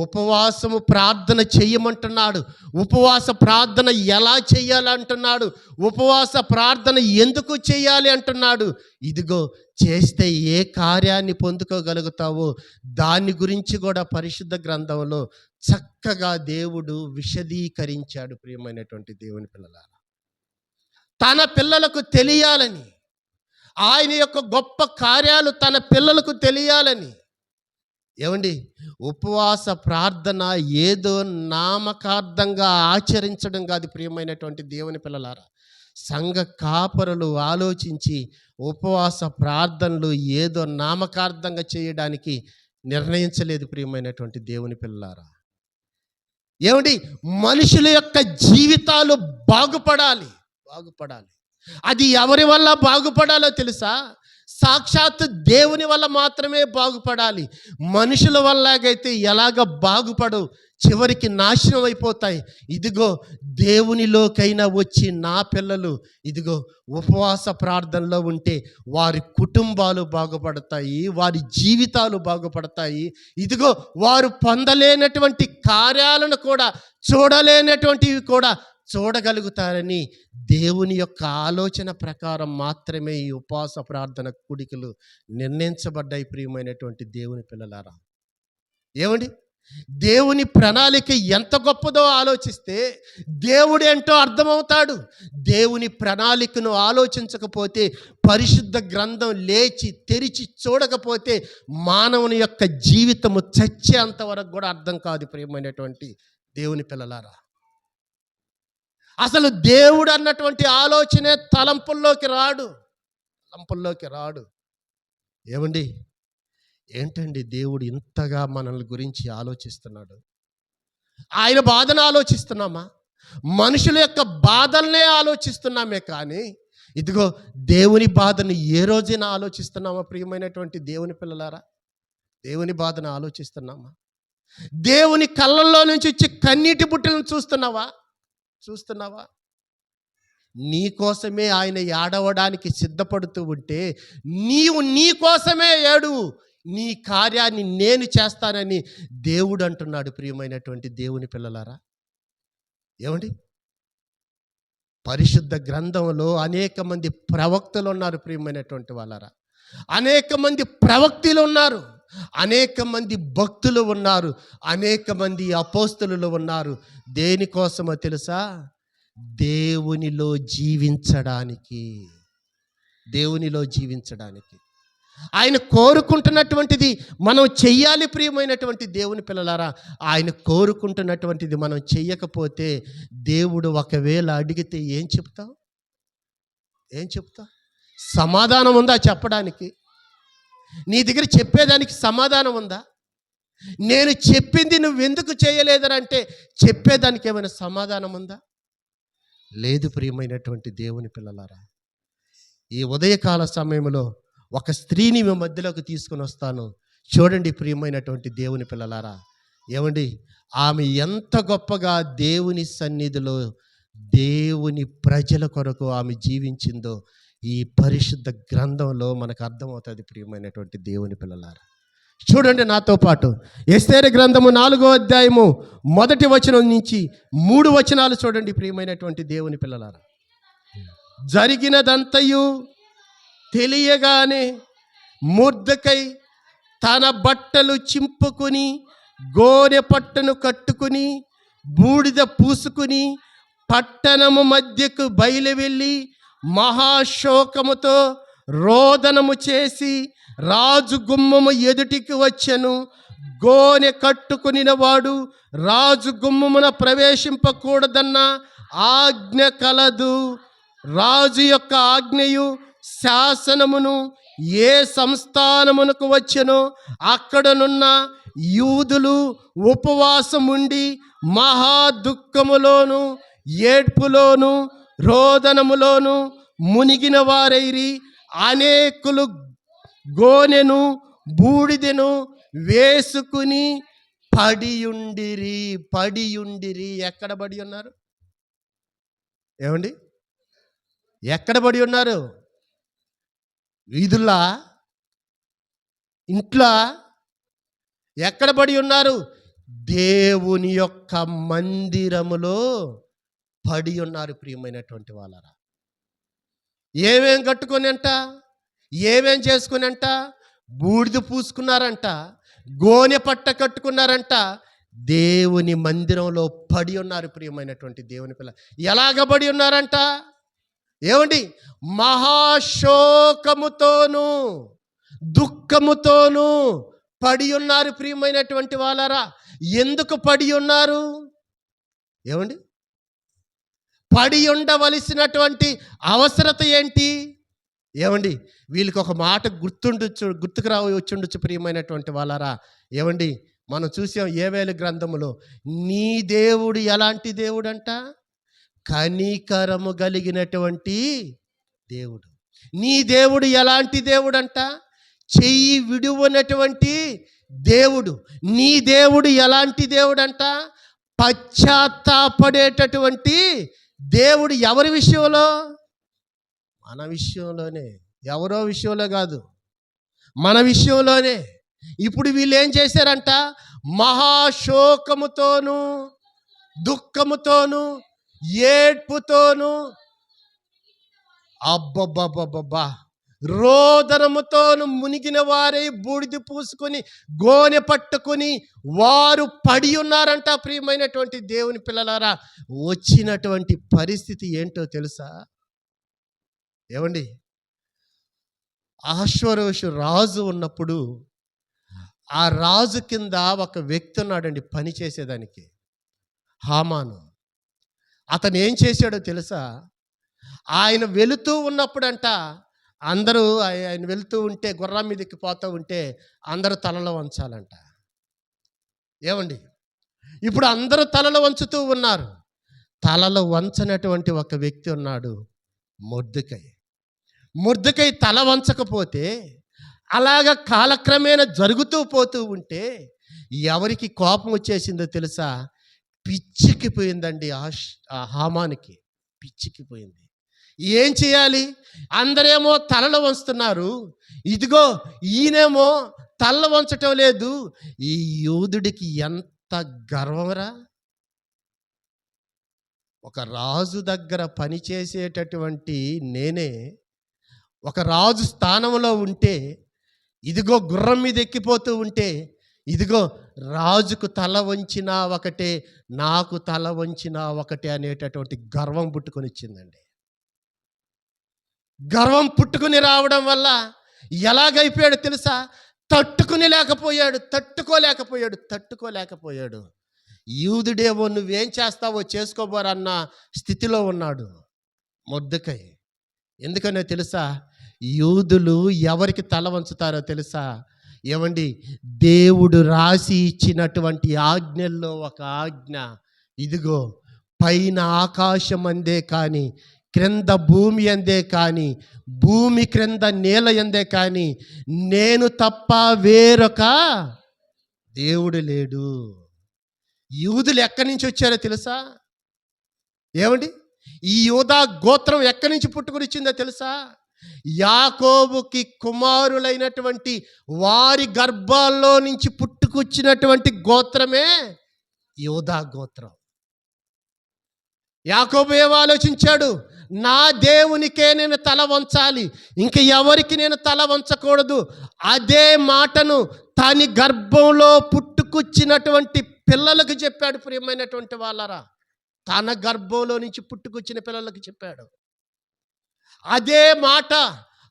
ఉపవాసము ప్రార్థన చెయ్యమంటున్నాడు. ఉపవాస ప్రార్థన ఎలా చెయ్యాలంటున్నాడు? ఉపవాస ప్రార్థన ఎందుకు చెయ్యాలి అంటున్నాడు? ఇదిగో, చేస్తే ఏ కార్యాన్ని పొందుకోగలుగుతావో దాని గురించి కూడా పరిశుద్ధ గ్రంథంలో చక్కగా దేవుడు విశదీకరించాడు. ప్రియమైనటువంటి దేవుని పిల్లలారా, తన పిల్లలకు తెలియాలని, ఆయన యొక్క గొప్ప కార్యాలు తన పిల్లలకు తెలియాలని, ఏమండి, ఉపవాస ప్రార్థన ఏదో నామకార్థంగా ఆచరించడం కాదు. ప్రియమైనటువంటి దేవుని పిల్లలారా, సంఘ కాపరులు ఆలోచించి ఉపవాస ప్రార్థనలు ఏదో నామకార్థంగా చేయడానికి నిర్ణయించలేదు. ప్రియమైనటువంటి దేవుని పిల్లలారా, ఏమండి, మనుషుల యొక్క జీవితాలు బాగుపడాలి. అది ఎవరి వల్ల బాగుపడాలో తెలుసా? సాక్షాత్తు దేవుని వల్ల మాత్రమే బాగుపడాలి. మనుషుల వల్లగైతే ఎలాగ బాగుపడవు, చివరికి నాశనం అయిపోతాయి. ఇదిగో, దేవునిలోకైనా వచ్చి నా పిల్లలు ఇదిగో ఉపవాస ప్రార్థనలో ఉంటే వారి కుటుంబాలు బాగుపడతాయి, వారి జీవితాలు బాగుపడతాయి. ఇదిగో, వారు పొందలేనటువంటి కార్యాలను కూడా, చూడలేనటువంటివి కూడా చూడగలుగుతారని దేవుని యొక్క ఆలోచన ప్రకారం మాత్రమే ఈ ఉపవాస ప్రార్థన కూడికలు నిర్ణయించబడ్డాయి. ప్రియమైనటువంటి దేవుని పిల్లలారా, ఏమండి, దేవుని ప్రణాళిక ఎంత గొప్పదో ఆలోచిస్తే దేవుడు ఏంటో అర్థమవుతాడు. దేవుని ప్రణాళికను ఆలోచించకపోతే, పరిశుద్ధ గ్రంథం లేచి తెరిచి చూడకపోతే మానవుని యొక్క జీవితము చచ్చేంత వరకు కూడా అర్థం కాదు. ప్రియమైనటువంటి దేవుని పిల్లలారా, అసలు దేవుడు అన్నటువంటి ఆలోచనే తలంపుల్లోకి రాడు. ఏమండి, ఏంటండి దేవుడు ఇంతగా మనల్ని గురించి ఆలోచిస్తున్నాడు? ఆయన బాధను ఆలోచిస్తున్నామా? మనుషుల యొక్క బాధల్నే ఆలోచిస్తున్నామే కానీ ఇదిగో దేవుని బాధను ఏ రోజైనా ఆలోచిస్తున్నామా? ప్రియమైనటువంటి దేవుని పిల్లలారా, దేవుని బాధను ఆలోచిస్తున్నామా? దేవుని కళ్ళల్లో నుంచి వచ్చి కన్నీటి బుట్టలను చూస్తున్నావా? నీ కోసమే ఆయన ఏడవడానికి సిద్ధపడుతూ ఉంటే నీవు నీ కోసమే ఏడు, నీ కార్యాన్ని నేను చేస్తానని దేవుడు అంటున్నాడు. ప్రియమైనటువంటి దేవుని పిల్లలారా, ఏమండి, పరిశుద్ధ గ్రంథంలో అనేక మంది ప్రవక్తలు ఉన్నారు. ప్రియమైనటువంటి వాళ్ళారా, అనేక మంది ప్రవక్తలు ఉన్నారు, అనేక మంది భక్తులు ఉన్నారు, అనేక మంది అపోస్తలులు ఉన్నారు. దేనికోసమో తెలుసా? దేవునిలో జీవించడానికి. ఆయన కోరుకుంటున్నటువంటిది మనం చెయ్యాలి. ప్రియమైనటువంటి దేవుని పిల్లలారా, ఆయన కోరుకుంటున్నటువంటిది మనం చెయ్యకపోతే దేవుడు ఒకవేళ అడిగితే ఏం చెప్తావు? సమాధానం ఉందా చెప్పడానికి? నీ దగ్గర చెప్పేదానికి సమాధానం ఉందా? నేను చెప్పింది నువ్వెందుకు చేయలేదని అంటే చెప్పేదానికి ఏమైనా సమాధానం ఉందా? లేదు. ప్రియమైనటువంటి దేవుని పిల్లలారా, ఈ ఉదయకాల సమయంలో ఒక స్త్రీని మీ మధ్యలోకి తీసుకుని వస్తాను. చూడండి ప్రియమైనటువంటి దేవుని పిల్లలారా, ఏమండి, ఆమె ఎంత గొప్పగా దేవుని సన్నిధిలో దేవుని ప్రజల కొరకు ఆమె జీవించిందో ఈ పరిశుద్ధ గ్రంథంలో మనకు అర్థమవుతుంది. ప్రియమైనటువంటి దేవుని పిల్లలారా, చూడండి నాతో పాటు ఎస్తేరు గ్రంథము 4వ అధ్యాయము 1వ వచనం నుంచి 3 వచనాలు చూడండి. ప్రియమైనటువంటి దేవుని పిల్లలారా, జరిగినదంతయు తెలియగానే మొర్దెకై తన బట్టలు చింపుకుని గోనె పట్టను కట్టుకుని బూడిద పూసుకుని పట్టణము మధ్యకు బయలు వెళ్ళి మహాశోకముతో రోదనము చేసి రాజు గుమ్మము ఎదుటికి వచ్చెను. గోనె కట్టుకునిన వాడు రాజు గుమ్మమున ప్రవేశింపకూడదన్న ఆజ్ఞ కలదు. రాజు యొక్క ఆజ్ఞయు శాసనమును ఏ సంస్థానమునకు వచ్చెనో అక్కడనున్న యూదులు ఉపవాసం ఉండి మహా దుఃఖములోను ఏడ్పులోను రోదనములోను మునిగిన వారైరి. అనేకులు గోనెను బూడిదెను వేసుకుని పడియుండిరి. ఎక్కడ పడి ఉన్నారు? ఏమండి, ఎక్కడ పడి ఉన్నారు? వీధుల్లా, ఇంట్లో? ఎక్కడ పడి ఉన్నారు? దేవుని యొక్క మందిరములో పడి ఉన్నారు. ప్రియమైనటువంటి వాళ్ళరా, ఏమేం కట్టుకొని అంట, ఏమేం చేసుకుని అంట? బూడిద పూసుకున్నారంట, గోనె పట్ట కట్టుకున్నారంట, దేవుని మందిరంలో పడి ఉన్నారు. ప్రియమైనటువంటి దేవుని పిల్ల, ఎలాగ పడి ఉన్నారంట? ఏమండి, మహాశోకముతోను దుఃఖముతోను పడి ఉన్నారు. ప్రియమైనటువంటి వాళ్ళరా, ఎందుకు పడి ఉన్నారు? ఏమండి, పడి ఉండవలసినటువంటి అవసరత ఏంటి? ఏమండి, వీళ్ళకి ఒక మాట గుర్తుకు వచ్చుండొచ్చు. ప్రియమైనటువంటి వాళ్ళరా, ఏమండి, మనం చూసాం యోవేలు గ్రంథములో, నీ దేవుడు ఎలాంటి దేవుడంట? కనికరము కలిగినటువంటి దేవుడు. నీ దేవుడు ఎలాంటి దేవుడంట? చెయ్యి విడువనటువంటి దేవుడు. నీ దేవుడు ఎలాంటి దేవుడంట? పశ్చాత్తాపడేటటువంటి దేవుడు. ఎవరి విషయంలో? మన విషయంలోనే. ఎవరో విషయంలో కాదు, మన విషయంలోనే. ఇప్పుడు వీళ్ళు ఏం చేశారంట? మహాశోకముతోను దుఃఖముతోను ఏడ్పుతోను, అబ్బబ్బబ్బబ్బా, రోదనముతోను మునిగిన వారై బూడిద పూసుకొని గోనె పట్టుకొని వారు పడి ఉన్నారంట. ప్రియమైనటువంటి దేవుని పిల్లలారా, వచ్చినటువంటి పరిస్థితి ఏంటో తెలుసా? ఏమండి, అహష్వేరోషు రాజు ఉన్నప్పుడు ఆ రాజు కింద ఒక వ్యక్తి ఉన్నాడండి పని చేసేదానికి, హామాను. అతను ఏం చేశాడో తెలుసా? ఆయన వెళుతూ ఉన్నప్పుడంట, అందరూ ఆయన వెళుతూ ఉంటే, గుర్రం మీదకి పోతూ ఉంటే అందరూ తలలో వంచాలంట. ఏమండి, ఇప్పుడు అందరూ తలలో వంచుతూ ఉన్నారు. తలలో వంచనటువంటి ఒక వ్యక్తి ఉన్నాడు, మొర్దెకై తల వంచకపోతే అలాగ కాలక్రమేణా జరుగుతూ పోతూ ఉంటే ఎవరికి కోపం వచ్చేసిందో తెలుసా? పిచ్చికిపోయిందండి. ఆ హామానికి పిచ్చికిపోయింది. ఏం చేయాలి? అందరేమో తలలు వంచుతున్నారు, ఇదిగో ఈయనేమో తల వంచటం లేదు. ఈ యూదుడికి ఎంత గర్వమరా! ఒక రాజు దగ్గర పనిచేసేటటువంటి నేనే ఒక రాజు స్థానంలో ఉంటే, ఇదిగో గుర్రం మీద ఎక్కిపోతూ ఉంటే, ఇదిగో రాజుకు తల వంచినా ఒకటే, నాకు తల వంచినా ఒకటే అనేటటువంటి గర్వం పుట్టుకొని వచ్చిందండి. గర్వం పుట్టుకుని రావడం వల్ల ఎలాగైపోయాడు తెలుసా? తట్టుకోలేకపోయాడు. యూదుడేమో నువ్వేం చేస్తావో చేసుకోబోరన్న స్థితిలో ఉన్నాడు మొర్దెకై. ఎందుకనే తెలుసా? యూదులు ఎవరికి తల వంచుతారో తెలుసా? ఏమండి, దేవుడు రాసి ఇచ్చినటువంటి ఆజ్ఞల్లో ఒక ఆజ్ఞ, ఇదిగో పైన ఆకాశం అందే కానీ, క్రింద భూమి అందే కానీ, భూమి క్రింద నేల అందే కానీ, నేను తప్ప వేరొక దేవుడు లేడు. యూదులు ఎక్కడి నుంచి వచ్చారో తెలుసా? ఏమండి, ఈ యూదా గోత్రం ఎక్కడి నుంచి పుట్టుకుని వచ్చిందో తెలుసా? యాకోబుకి కుమారులైనటువంటి వారి గర్భాల్లో నుంచి పుట్టుకొచ్చినటువంటి గోత్రమే యూదా గోత్రం. యాకోబు ఏం ఆలోచించాడు? నా దేవునికే నేను తల వంచాలి, ఇంక ఎవరికి నేను తల వంచకూడదు. అదే మాటను తన గర్భంలో పుట్టుకొచ్చినటువంటి పిల్లలకు చెప్పాడు. ప్రియమైనటువంటి వాళ్ళరా, తన గర్భంలో నుంచి పుట్టుకొచ్చిన పిల్లలకు చెప్పాడు. అదే మాట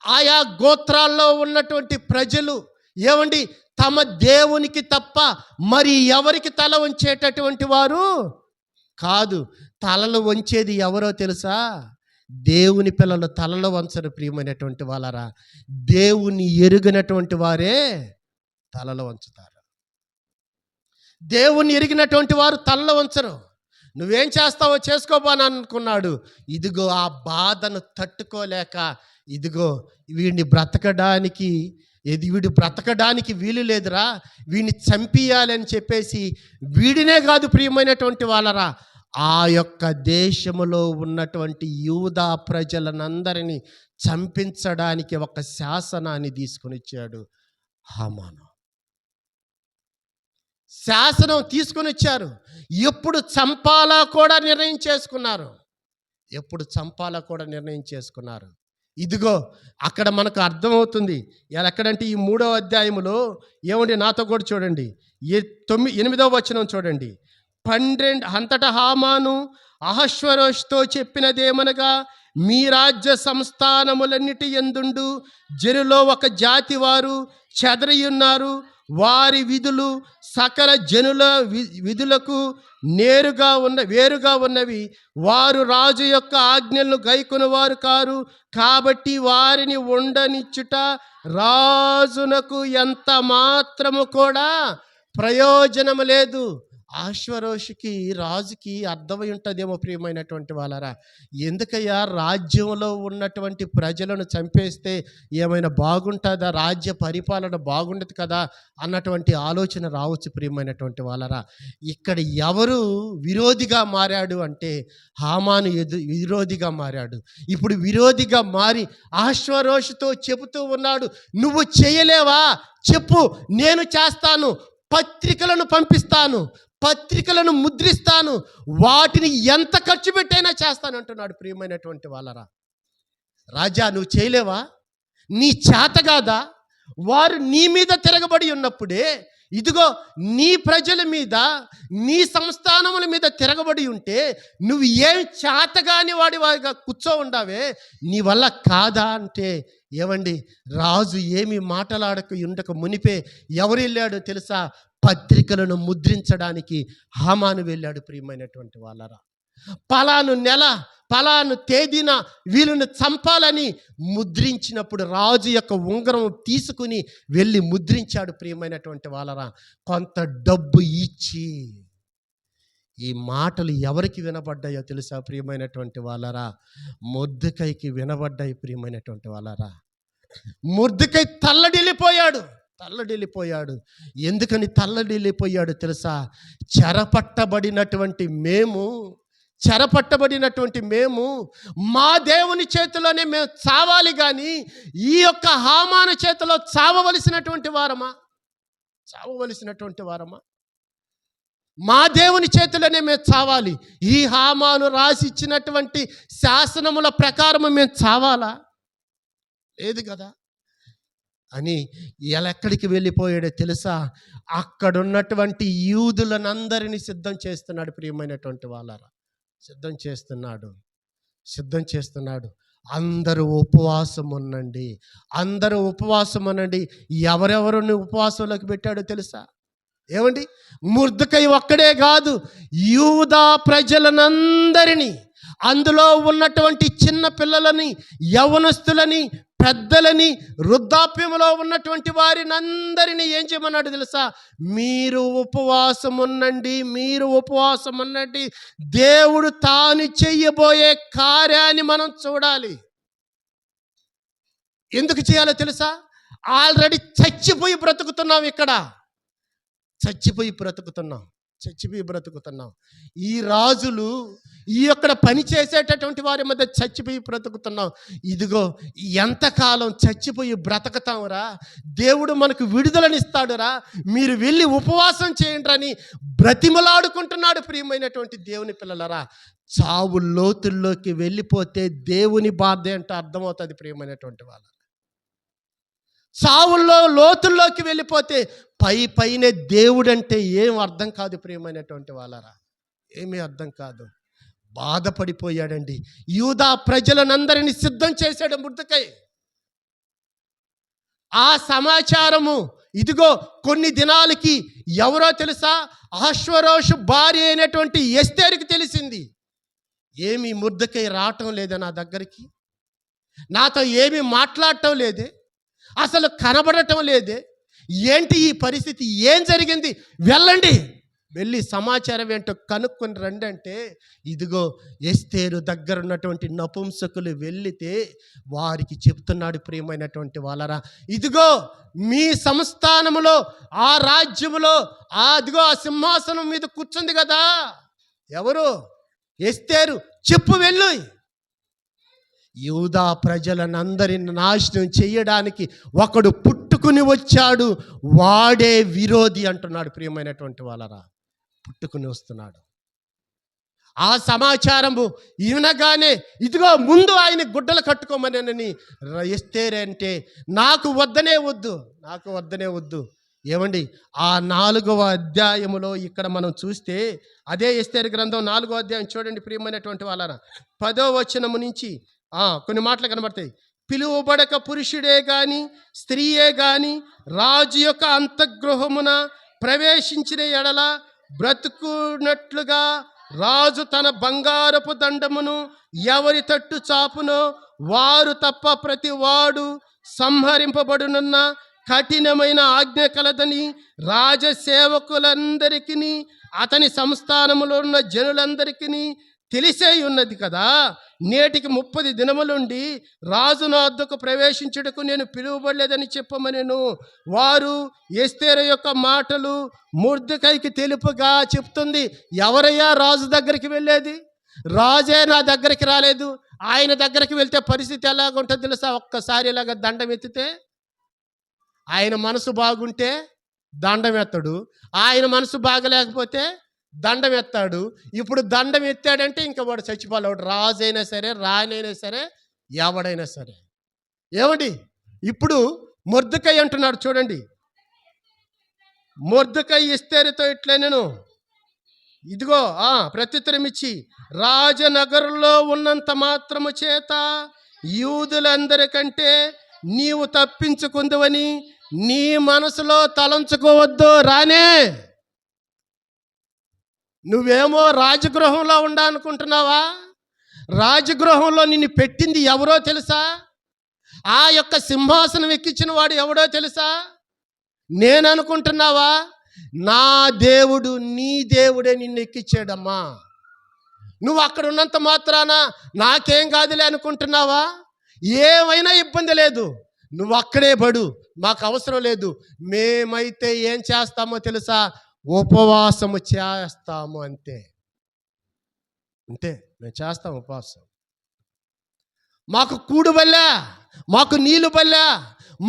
ఆయా గోత్రాల్లో ఉన్నటువంటి ప్రజలు ఏమండి తమ దేవునికి తప్ప మరి ఎవరికి తల వంచేటటువంటి వారు కాదు. తలలు వంచేది ఎవరో తెలుసా? దేవుని పిల్లలు తలలు వంచరు ప్రియమైనటువంటి వాళ్ళరా. దేవుని ఎరుగినటువంటి వారే తలలు వంచుతారు. దేవుని ఎరిగినటువంటి వారు తలలు వంచరు. నువ్వేం చేస్తావో చేసుకోపోని అనుకున్నాడు. ఇదిగో ఆ బాధను తట్టుకోలేక ఇదిగో వీడిని బ్రతకడానికి వీడు బ్రతకడానికి వీలు లేదురా, వీడిని చంపియాలని చెప్పేసి వీడినే కాదు ప్రియమైనటువంటి వాళ్ళరా, ఆ యొక్క దేశములో ఉన్నటువంటి యూదా ప్రజలనందరినీ చంపించడానికి ఒక శాసనాన్ని తీసుకొని వచ్చాడు హామాను. శాసనం తీసుకొని వచ్చారు. ఎప్పుడు చంపాలా కూడా నిర్ణయం చేసుకున్నారు. ఎప్పుడు చంపాలా కూడా నిర్ణయం చేసుకున్నారు. ఇదిగో అక్కడ మనకు అర్థమవుతుంది. ఎక్కడంటే ఈ 3వ అధ్యాయములో ఏమండి, నాతో కూడా చూడండి, 8వ వచనం చూడండి. 12 అంతటా హామాను అహష్వేరోషుతో చెప్పినదేమనగా, మీ రాజ్య సంస్థానములన్నిటి యందుండు జనులో ఒక జాతి వారు చెదరియున్నారు. వారి విధులు సకల జనుల విధులకు వేరుగా ఉన్నవి. వారు రాజు యొక్క ఆజ్ఞలను గైకొనువారు కారు. కాబట్టి వారిని ఉండనిచ్చుట రాజునకు ఎంత మాత్రము కూడా ప్రయోజనము లేదు. అహష్వేరోషుకి రాజుకి అర్థమై ఉంటుందేమో ప్రియమైనటువంటి వాళ్ళరా, ఎందుకయ్యా రాజ్యంలో ఉన్నటువంటి ప్రజలను చంపేస్తే ఏమైనా బాగుంటుందా, రాజ్య పరిపాలన బాగుండదు కదా అన్నటువంటి ఆలోచన రావచ్చు ప్రియమైనటువంటి వాళ్ళరా. ఇక్కడ ఎవరు విరోధిగా మారాడు అంటే హామాను విరోధిగా మారాడు. ఇప్పుడు విరోధిగా మారి అహష్వేరోషుతో చెబుతూ ఉన్నాడు, నువ్వు చేయలేవా చెప్పు, నేను చేస్తాను, పత్రికలను పంపిస్తాను, పత్రికలను ముద్రిస్తాను, వాటిని ఎంత ఖర్చు పెట్టైనా చేస్తాను అంటున్నాడు ప్రియమైనటువంటి వాళ్ళరా. రాజా నువ్వు చేయలేవా, నీ చేత కాదా? వారు నీ మీద తిరగబడి ఉన్నప్పుడే ఇదిగో నీ ప్రజల మీద నీ సంస్థానముల మీద తిరగబడి ఉంటే నువ్వు ఏం చేతగాని వాడిగా కూర్చో ఉండావే, నీ వల్ల కాదా అంటే ఏమండి, రాజు ఏమి మాటలాడక ఉండక మునిపే ఎవరు వెళ్ళాడో తెలుసా? పత్రికలను ముద్రించడానికి హామాను వెళ్ళాడు ప్రియమైనటువంటి వాళ్ళరా. పలాను నెల పలాను తేదీన వీళ్ళను చంపాలని ముద్రించినప్పుడు రాజు యొక్క ఉంగరం తీసుకుని వెళ్ళి ముద్రించాడు ప్రియమైనటువంటి వాళ్ళరా. కొంత డబ్బు ఇచ్చి ఈ మాటలు ఎవరికి వినబడ్డాయో తెలుసా ప్రియమైనటువంటి వాళ్ళరా? మొర్దెకైకి వినబడ్డాయి ప్రియమైనటువంటి వాళ్ళరా. మొర్దెకై తల్లడిల్లిపోయాడు. ఎందుకని తల్లడిల్లిపోయాడు తెలుసా? చెరపట్టబడినటువంటి మేము మా దేవుని చేతిలోనే మేము చావాలి, కానీ ఈ యొక్క హామాను చేతిలో చావవలసినటువంటి వారమా? మా దేవుని చేతిలోనే మేము చావాలి. ఈ హామాను రాసి ఇచ్చినటువంటి శాసనముల ప్రకారం మేము చావాలా? లేదు కదా అని ఎక్కడికి వెళ్ళిపోయాడో తెలుసా? అక్కడున్నటువంటి యూదులనందరినీ సిద్ధం చేస్తున్నాడు ప్రియమైనటువంటి వాళ్ళరా. సిద్ధం చేస్తున్నాడు. అందరూ ఉపవాసం ఉండండి. ఎవరెవరిని ఉపవాసంలోకి పెట్టాడో తెలుసా? ఏమండి, మొర్దెకై ఒక్కడే కాదు, యూదా ప్రజలనందరినీ, అందులో ఉన్నటువంటి చిన్న పిల్లలని, యవనస్తులని, పెద్దలని, వృద్ధాప్యంలో ఉన్నటువంటి వారిని అందరినీ ఏం చేయమన్నాడు తెలుసా? మీరు ఉపవాసం ఉండండి. దేవుడు తాను చెయ్యబోయే కార్యాన్ని మనం చూడాలి. ఎందుకు చేయాలో తెలుసా? ఆల్రెడీ చచ్చిపోయి బ్రతుకుతున్నాం. ఈ రాజులు ఈ యొక్క పని చేసేటటువంటి వారి మధ్య చచ్చిపోయి బ్రతుకుతున్నాం. ఇదిగో ఎంతకాలం చచ్చిపోయి బ్రతకతాంరా? దేవుడు మనకు విడుదలనిస్తాడురా, మీరు వెళ్ళి ఉపవాసం చేయండి అని బ్రతిమలాడుకుంటున్నాడు ప్రియమైనటువంటి దేవుని పిల్లలరా. చావు లోతుల్లోకి వెళ్ళిపోతే దేవుని బాధ అంటే అర్థమవుతుంది ప్రియమైనటువంటి వాళ్ళ. చావుల్లో లోతుల్లోకి వెళ్ళిపోతే పైనే దేవుడంటే ఏం అర్థం కాదు ప్రియమైనటువంటి వాళ్ళరా, ఏమీ అర్థం కాదు. బాధపడిపోయాడండి. యూదా ప్రజలనందరినీ సిద్ధం చేశాడు మొర్దెకై. ఆ సమాచారము ఇదిగో కొన్ని దినాలకి ఎవరో తెలుసా, అహష్వేరోషు భార్య అయినటువంటి ఎస్తేరుకి తెలిసింది. ఏమి మొర్దెకై రావటం లేదా నా దగ్గరికి, నాతో ఏమీ మాట్లాడటం లేదే, అసలు కనబడటం లేదే, ఏంటి ఈ పరిస్థితి, ఏం జరిగింది, వెళ్ళండి, వెళ్ళి సమాచారం ఏంటో కనుక్కొని రండి అంటే, ఇదిగో ఎస్తేరు దగ్గర ఉన్నటువంటి నపుంసకులు వెళ్ళితే వారికి చెప్తున్నాడు, ప్రియమైనటువంటి వాళ్ళరా, ఇదిగో మీ సంస్థానములో ఆ రాజ్యములో అదిగో ఆ సింహాసనం మీద కూర్చుంది కదా, ఎవరు, ఎస్తేరు, చెప్పు వెళ్ళు, యూదా ప్రజలనందరిని నాశనం చేయడానికి ఒకడు పుట్టుకుని వచ్చాడు, వాడే విరోధి అంటున్నాడు. ప్రియమైనటువంటి వాళ్ళరా, పుట్టుకుని వస్తున్నాడు. ఆ సమాచారము వినగానే ఇదిగో ముందు ఆయన గుడ్డలు కట్టుకోమని ఎస్తేరు అంటే, నాకు వద్దనే వద్దు. ఏమండి, ఆ 4వ అధ్యాయములో ఇక్కడ మనం చూస్తే, అదే ఎస్తేరు గ్రంథం 4వ అధ్యాయం చూడండి ప్రియమైనటువంటి వాళ్ళరా, 10వ వచనము నుంచి కొన్ని మాటలు కనబడతాయి. పిలువబడక పురుషుడే గాని స్త్రీయే గాని రాజు యొక్క అంతఃగృహమున ప్రవేశించిన ఎడల బ్రతుకున్నట్లుగా రాజు తన బంగారపు దండమును ఎవరి తట్టు చాపునో వారు తప్ప ప్రతి వాడు సంహరింపబడునున్న కఠినమైన ఆజ్ఞ కలదని రాజసేవకులందరికీ అతని సంస్థానములో ఉన్న జనులందరికీ తెలిసే ఉన్నది కదా. నేటికి 30 దినములుండి రాజు నా వద్దకు ప్రవేశించుటకు నేను పిలువబడలేదని చెప్పమనెను. వారు ఎస్తేరు యొక్క మాటలు మొర్దెకైకి తెలుపుగా చెప్తుంది. ఎవరయ్యా రాజు దగ్గరికి వెళ్ళేది? రాజే నా దగ్గరికి రాలేదు. ఆయన దగ్గరికి వెళ్తే పరిస్థితి ఎలాగుంటుందో తెలుసా? ఒక్కసారి ఇలాగ దండం ఎత్తితే, ఆయన మనసు బాగుంటే దండం ఎత్తడు, ఆయన మనసు బాగలేకపోతే దండం ఎత్తాడు. ఇప్పుడు దండం ఎత్తాడంటే ఇంకా వాడు చచ్చిపోలేవాడు, రాజైనా సరే రాణైనా సరే ఎవడైనా సరే. ఏమండి, ఇప్పుడు మొర్దెకై అంటున్నాడు చూడండి, మొర్దెకై ఎస్తేరుతో ఇట్లా నేను ఇదిగో ప్రత్యుత్తరం ఇచ్చి, రాజనగరంలో ఉన్నంత మాత్రము చేత యూదులందరికంటే నీవు తప్పించుకుందువని నీ మనసులో తలంచుకోవద్దు. రానే, నువ్వేమో రాజగృహంలో ఉండాలనుకుంటున్నావా? రాజగృహంలో నిన్ను పెట్టింది ఎవరో తెలుసా? ఆ యొక్క సింహాసనం ఎక్కించిన వాడు ఎవడో తెలుసా? నేను అనుకుంటున్నావా? నా దేవుడు, నీ దేవుడే నిన్ను ఎక్కించాడమ్మా. నువ్వు అక్కడ ఉన్నంత మాత్రాన నాకేం కాదులే అనుకుంటున్నావా? ఏమైనా ఇబ్బంది లేదు, నువ్వు అక్కడే పడు, మాకు అవసరం లేదు. మేమైతే ఏం చేస్తామో తెలుసా? ఉపవాసము చేస్తాము. అంతే, మేము చేస్తాం ఉపవాసం. మాకు కూడు బల్లా, మాకు నీళ్ళు బల్లా,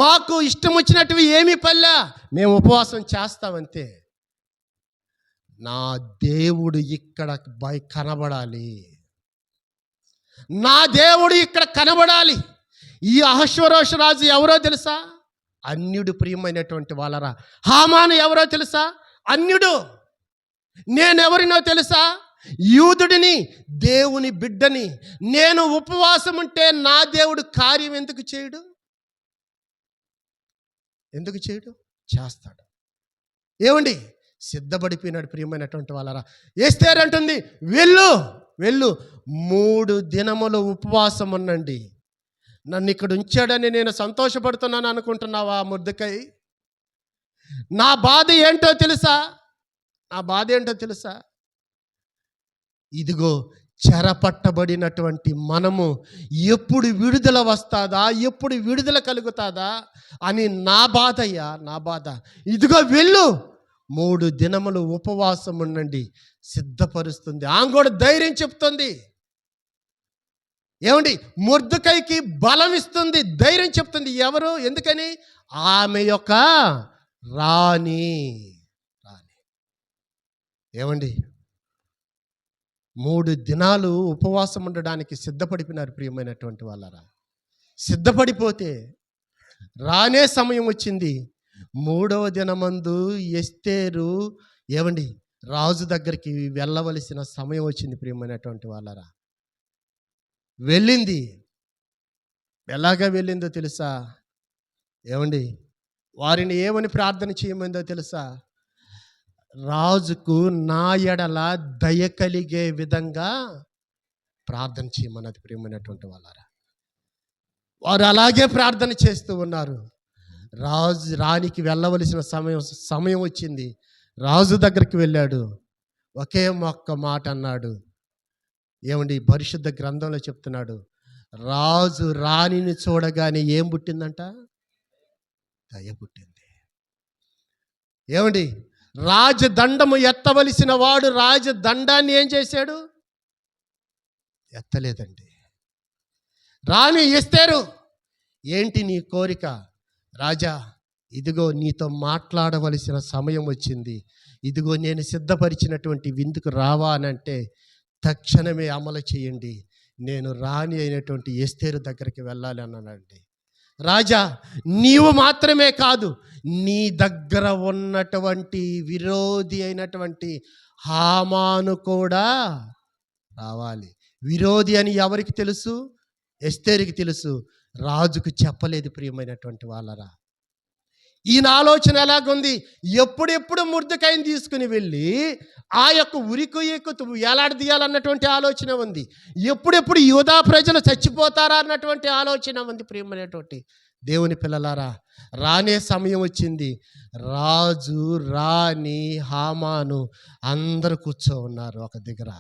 మాకు ఇష్టం వచ్చినట్టువి ఏమీ పల్లా, మేము ఉపవాసం చేస్తామంతే. నా దేవుడు ఇక్కడ కనబడాలి, నా దేవుడు ఇక్కడ కనబడాలి. ఈ అహష్వేరోషు రాజు ఎవరో తెలుసా? అన్యుడు. ప్రియమైనటువంటి వాళ్ళరా, హామాను ఎవరో తెలుసా? అన్యుడు. నేనెవరినో తెలుసా? యూదుడిని, దేవుని బిడ్డని. నేను ఉపవాసం ఉంటే నా దేవుడు కార్యం ఎందుకు చేయడు? చేస్తాడు. ఏమండి, సిద్ధపడిపోయినాడు. ప్రియమైనటువంటి వాళ్ళరా, ఎస్తేరు అంటుంది, వెళ్ళు 3 దినములు ఉపవాసం ఉండండి. నన్ను ఇక్కడ ఉంచాడని నేను సంతోషపడుతున్నాను అనుకుంటున్నావా మొర్దెకై? నా బాధ ఏంటో తెలుసా? ఇదిగో చెరపట్టబడినటువంటి మనము ఎప్పుడు విడుదల వస్తుందా, ఎప్పుడు విడుదల కలుగుతుందా అని నా బాధ. ఇదిగో వెళ్ళు, 3 దినములు ఉపవాసం ఉండండి, సిద్ధపరుస్తుంది. ఆమె కూడా ధైర్యం చెప్తుంది. ఏమండి, మొర్దెకైకి బలం ఇస్తుంది, ధైర్యం చెప్తుంది. ఎవరు? ఎందుకని? ఆమె యొక్క రాణి. ఏమండి, 3 దినాలు ఉపవాసం ఉండడానికి సిద్ధపడిపోయినారు. ప్రియమైనటువంటి వాళ్ళరా, సిద్ధపడిపోతే రానే సమయం వచ్చింది. 3వ దినమందు ఎస్తేరు ఏమండి రాజు దగ్గరికి వెళ్ళవలసిన సమయం వచ్చింది. ప్రియమైనటువంటి వాళ్ళరా, వెళ్ళింది. ఎలాగా వెళ్ళిందో తెలుసా? ఏమండి, వారిని ఏమని ప్రార్థన చేయమందో తెలుసా? రాజుకు నా ఎడల దయ కలిగే విధంగా ప్రార్థన చేయమన్నది ప్రియమైనటువంటి వాళ్ళారా. వారు అలాగే ప్రార్థన చేస్తూ ఉన్నారు. రానికి వెళ్ళవలసిన సమయం వచ్చింది. రాజు దగ్గరికి వెళ్ళాడు. ఒకే ఒక్క మాట అన్నాడు. ఏమండి, పరిశుద్ధ గ్రంథంలో చెప్తున్నాడు, రాజు రాణిని చూడగానే ఏం పుట్టిందంట? దయ పుట్టింది. ఏమండి, రాజదండము ఎత్తవలసిన వాడు రాజదండాన్ని ఏం చేశాడు? ఎత్తలేదండి. రాణి ఎస్తేరు, ఏంటి నీ కోరిక? రాజా, ఇదిగో నీతో మాట్లాడవలసిన సమయం వచ్చింది, ఇదిగో నేను సిద్ధపరిచినటువంటి విందుకు రావా అనంటే తక్షణమే అమలు చేయండి, నేను రాణి అయినటువంటి ఎస్తేరు దగ్గరికి వెళ్ళాలి అన్నానండి. రాజా, నీవు మాత్రమే కాదు, నీ దగ్గర ఉన్నటువంటి విరోధి అయినటువంటి హామాను కూడా రావాలి. విరోధి అని ఎవరికి తెలుసు? ఎస్తేరుకి తెలుసు, రాజుకు చెప్పలేదు. ప్రియమైనటువంటి వాళ్ళరా, ఈయన ఆలోచన ఎలాగుంది? ఎప్పుడెప్పుడు మొర్దెకైని తీసుకుని వెళ్ళి ఆ యొక్క ఉరికి ఎక్కుతూ ఎలాడదీయాలన్నటువంటి ఆలోచన ఉంది. ఎప్పుడెప్పుడు యూదా ప్రజలు చచ్చిపోతారా అన్నటువంటి ఆలోచన ఉంది. ప్రియమైనటువంటి దేవుని పిల్లలారా, రానే సమయం వచ్చింది. రాజు, రాణి, హామాను అందరూ కూర్చో ఉన్నారు ఒక దగ్గర.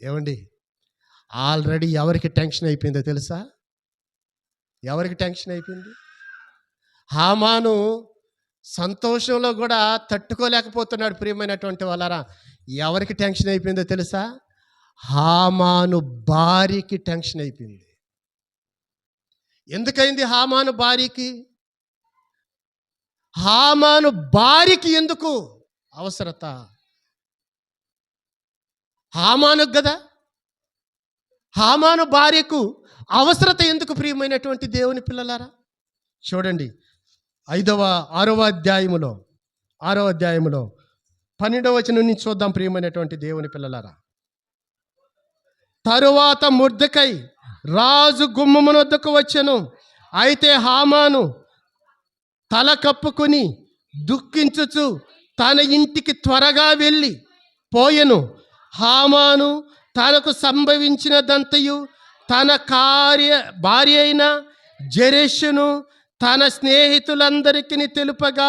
ఏమండి, ఆల్రెడీ ఎవరికి టెన్షన్ అయిపోయిందో తెలుసా? ఎవరికి టెన్షన్ అయిపోయింది? హామాను సంతోషంలో కూడా తట్టుకోలేకపోతున్నాడు. ప్రియమైనటువంటి వాళ్ళారా, ఎవరికి టెన్షన్ అయిపోయిందో తెలుసా? హామాను భార్యకి టెన్షన్ అయిపోయింది. ఎందుకైంది హామాను భార్యకి? హామాను భార్యకి ఎందుకు అవసరత? హామాను కదా, హామాను భార్యకు అవసరత ఎందుకు? ప్రియమైనటువంటి దేవుని పిల్లలారా, చూడండి 6వ అధ్యాయములో 12వ వచనం నుంచి చూద్దాం. ప్రియమైనటువంటి దేవుని పిల్లలారా, తరువాత మొర్దెకై రాజు గుమ్మమునొద్దకు వచ్చెను. అయితే హామాను తల కప్పుకొని దుఃఖించుచు తన ఇంటికి త్వరగా వెళ్ళి పోయెను. హామాను తనకు సంభవించినదంతయు తన భార్య అయిన జెరెషును తన స్నేహితులందరికీ తెలుపగా,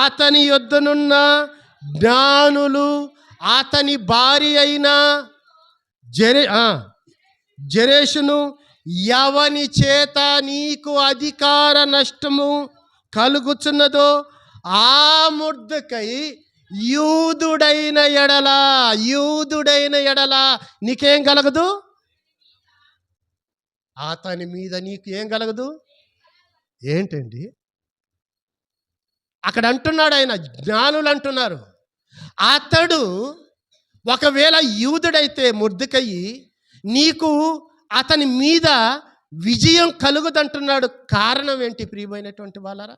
అతని యొద్దనున్న జ్ఞానులు అతని భార్య అయిన జెరెషును, ఎవని చేత నీకు అధికార నష్టము కలుగుచున్నదో ఆ మొర్దెకై యూదుడైన ఎడల నీకేం కలగదు? అతని మీద నీకు ఏం కలగదు? ఏంటండి అక్కడ అంటున్నాడు ఆయన? జ్ఞానులు అంటున్నారు, అతడు ఒకవేళ యూదుడైతే మొర్దెకయి నీకు అతని మీద విజయం కలుగుదంటున్నాడు. కారణం ఏంటి? ప్రియమైనటువంటి వాళ్ళారా,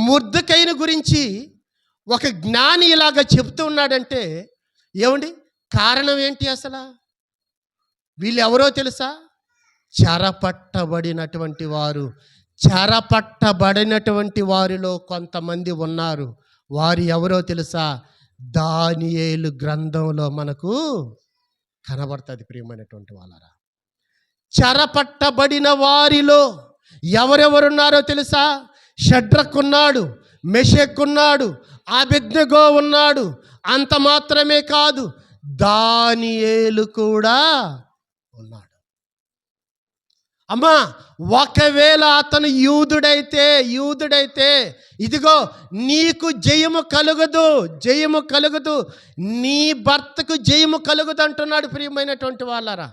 మొర్దెకయిని గురించి ఒక జ్ఞాని ఇలాగ చెప్తూ ఉన్నాడంటే ఏమండి, కారణం ఏంటి అసలు? వీళ్ళు ఎవరో తెలుసా? చెరపట్టబడినటువంటి వారు. చెరపట్టబడినటువంటి వారిలో కొంతమంది ఉన్నారు. వారు ఎవరో తెలుసా? దానియేలు గ్రంథంలో మనకు కనబడుతుంది. ప్రియమైనటువంటి వాళ్ళారా, చెరపట్టబడిన వారిలో ఎవరెవరున్నారో తెలుసా? షడ్రక్ ఉన్నాడు, మెషక్ ఉన్నాడు, అబేద్నెగో ఉన్నాడు. అంత మాత్రమే కాదు, దానియేలు కూడా ఉన్నాడు. అమ్మా, ఒకవేళ అతను యూదుడైతే ఇదిగో నీకు జయము కలుగదు, నీ భర్తకు జయము కలుగదు అంటున్నాడు. ప్రియమైనటువంటి వాళ్ళారా,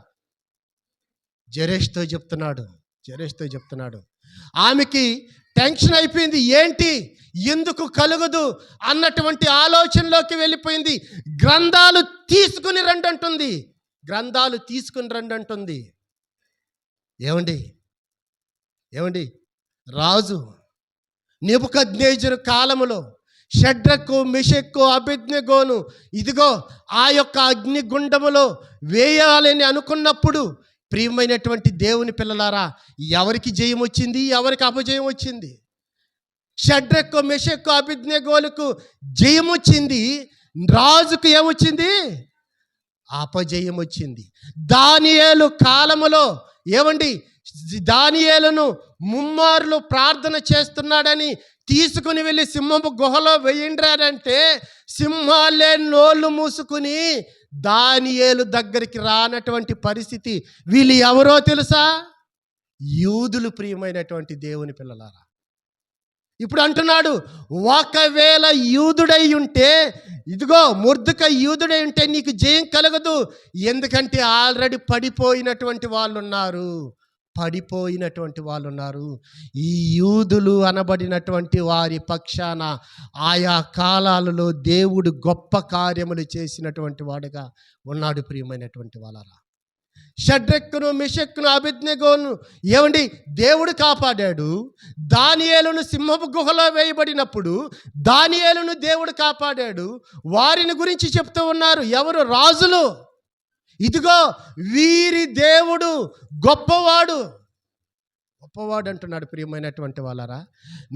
జెరెష్తో చెప్తున్నాడు. ఆమెకి టెన్షన్ అయిపోయింది. ఏంటి, ఎందుకు కలుగదు అన్నటువంటి ఆలోచనలోకి వెళ్ళిపోయింది. గ్రంథాలు తీసుకుని రండి అంటుంది. ఏమండి, రాజు నెబుకద్నెజరు కాలములో షడ్రకు, మెషక్కు, అబేద్నెగోను ఇదిగో ఆ యొక్క అగ్నిగుండములో వేయాలని అనుకున్నప్పుడు ప్రియమైనటువంటి దేవుని పిల్లలారా, ఎవరికి జయం వచ్చింది, ఎవరికి అపజయం వచ్చింది? షడ్రకు, మెషకు, అబేద్నెగోలకు జయం వచ్చింది, రాజుకు ఏమొచ్చింది? అపజయం వచ్చింది. దానియేలు కాలములో ఏమండి, దానియేలును ముమ్మార్లు ప్రార్థన చేస్తున్నాడని తీసుకుని వెళ్ళి సింహపు గుహలో వేయండ్రారంటే సింహాలే నోళ్ళు మూసుకుని దానియేలు దగ్గరికి రానటువంటి పరిస్థితి. వీళ్ళు ఎవరో తెలుసా? యూదులు. ప్రియమైనటువంటి దేవుని పిల్లలారా, ఇప్పుడు అంటున్నాడు, ఒకవేళ యూదుడై ఉంటే, ఇదిగో మొర్దెకై యూదుడై ఉంటే నీకు జయం కలగదు. ఎందుకంటే ఆల్రెడీ పడిపోయినటువంటి వాళ్ళు ఉన్నారు. ఈ యూదులు అనబడినటువంటి వారి పక్షాన ఆయా కాలాలలో దేవుడు గొప్ప కార్యములు చేసినటువంటి వాడుగా ఉన్నాడు. ప్రియమైనటువంటి వాళ్ళరా, షడ్రెక్కును, మెషక్కును, అబేద్నెగోను ఏమండి దేవుడు కాపాడాడు. దానియేలును సింహపు గుహలో వేయబడినప్పుడు దానియేలును దేవుడు కాపాడాడు. వారిని గురించి చెప్తూ ఉన్నారు. ఎవరు? రాజులు. ఇదిగో వీరి దేవుడు గొప్పవాడు అంటున్నాడు. ప్రియమైనటువంటి వాళ్ళరా,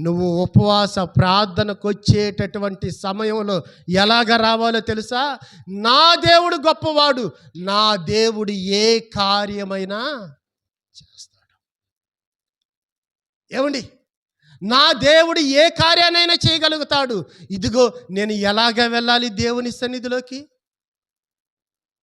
నువ్వు ఉపవాస ప్రార్థనకు వచ్చేటటువంటి సమయంలో ఎలాగ రావాలో తెలుసా? నా దేవుడు గొప్పవాడు, నా దేవుడు ఏ కార్యమైనా చేస్తాడు. ఏమండి, నా దేవుడు ఏ కార్యానైనా చేయగలుగుతాడు. ఇదిగో నేను ఎలాగ వెళ్ళాలి దేవుని సన్నిధిలోకి?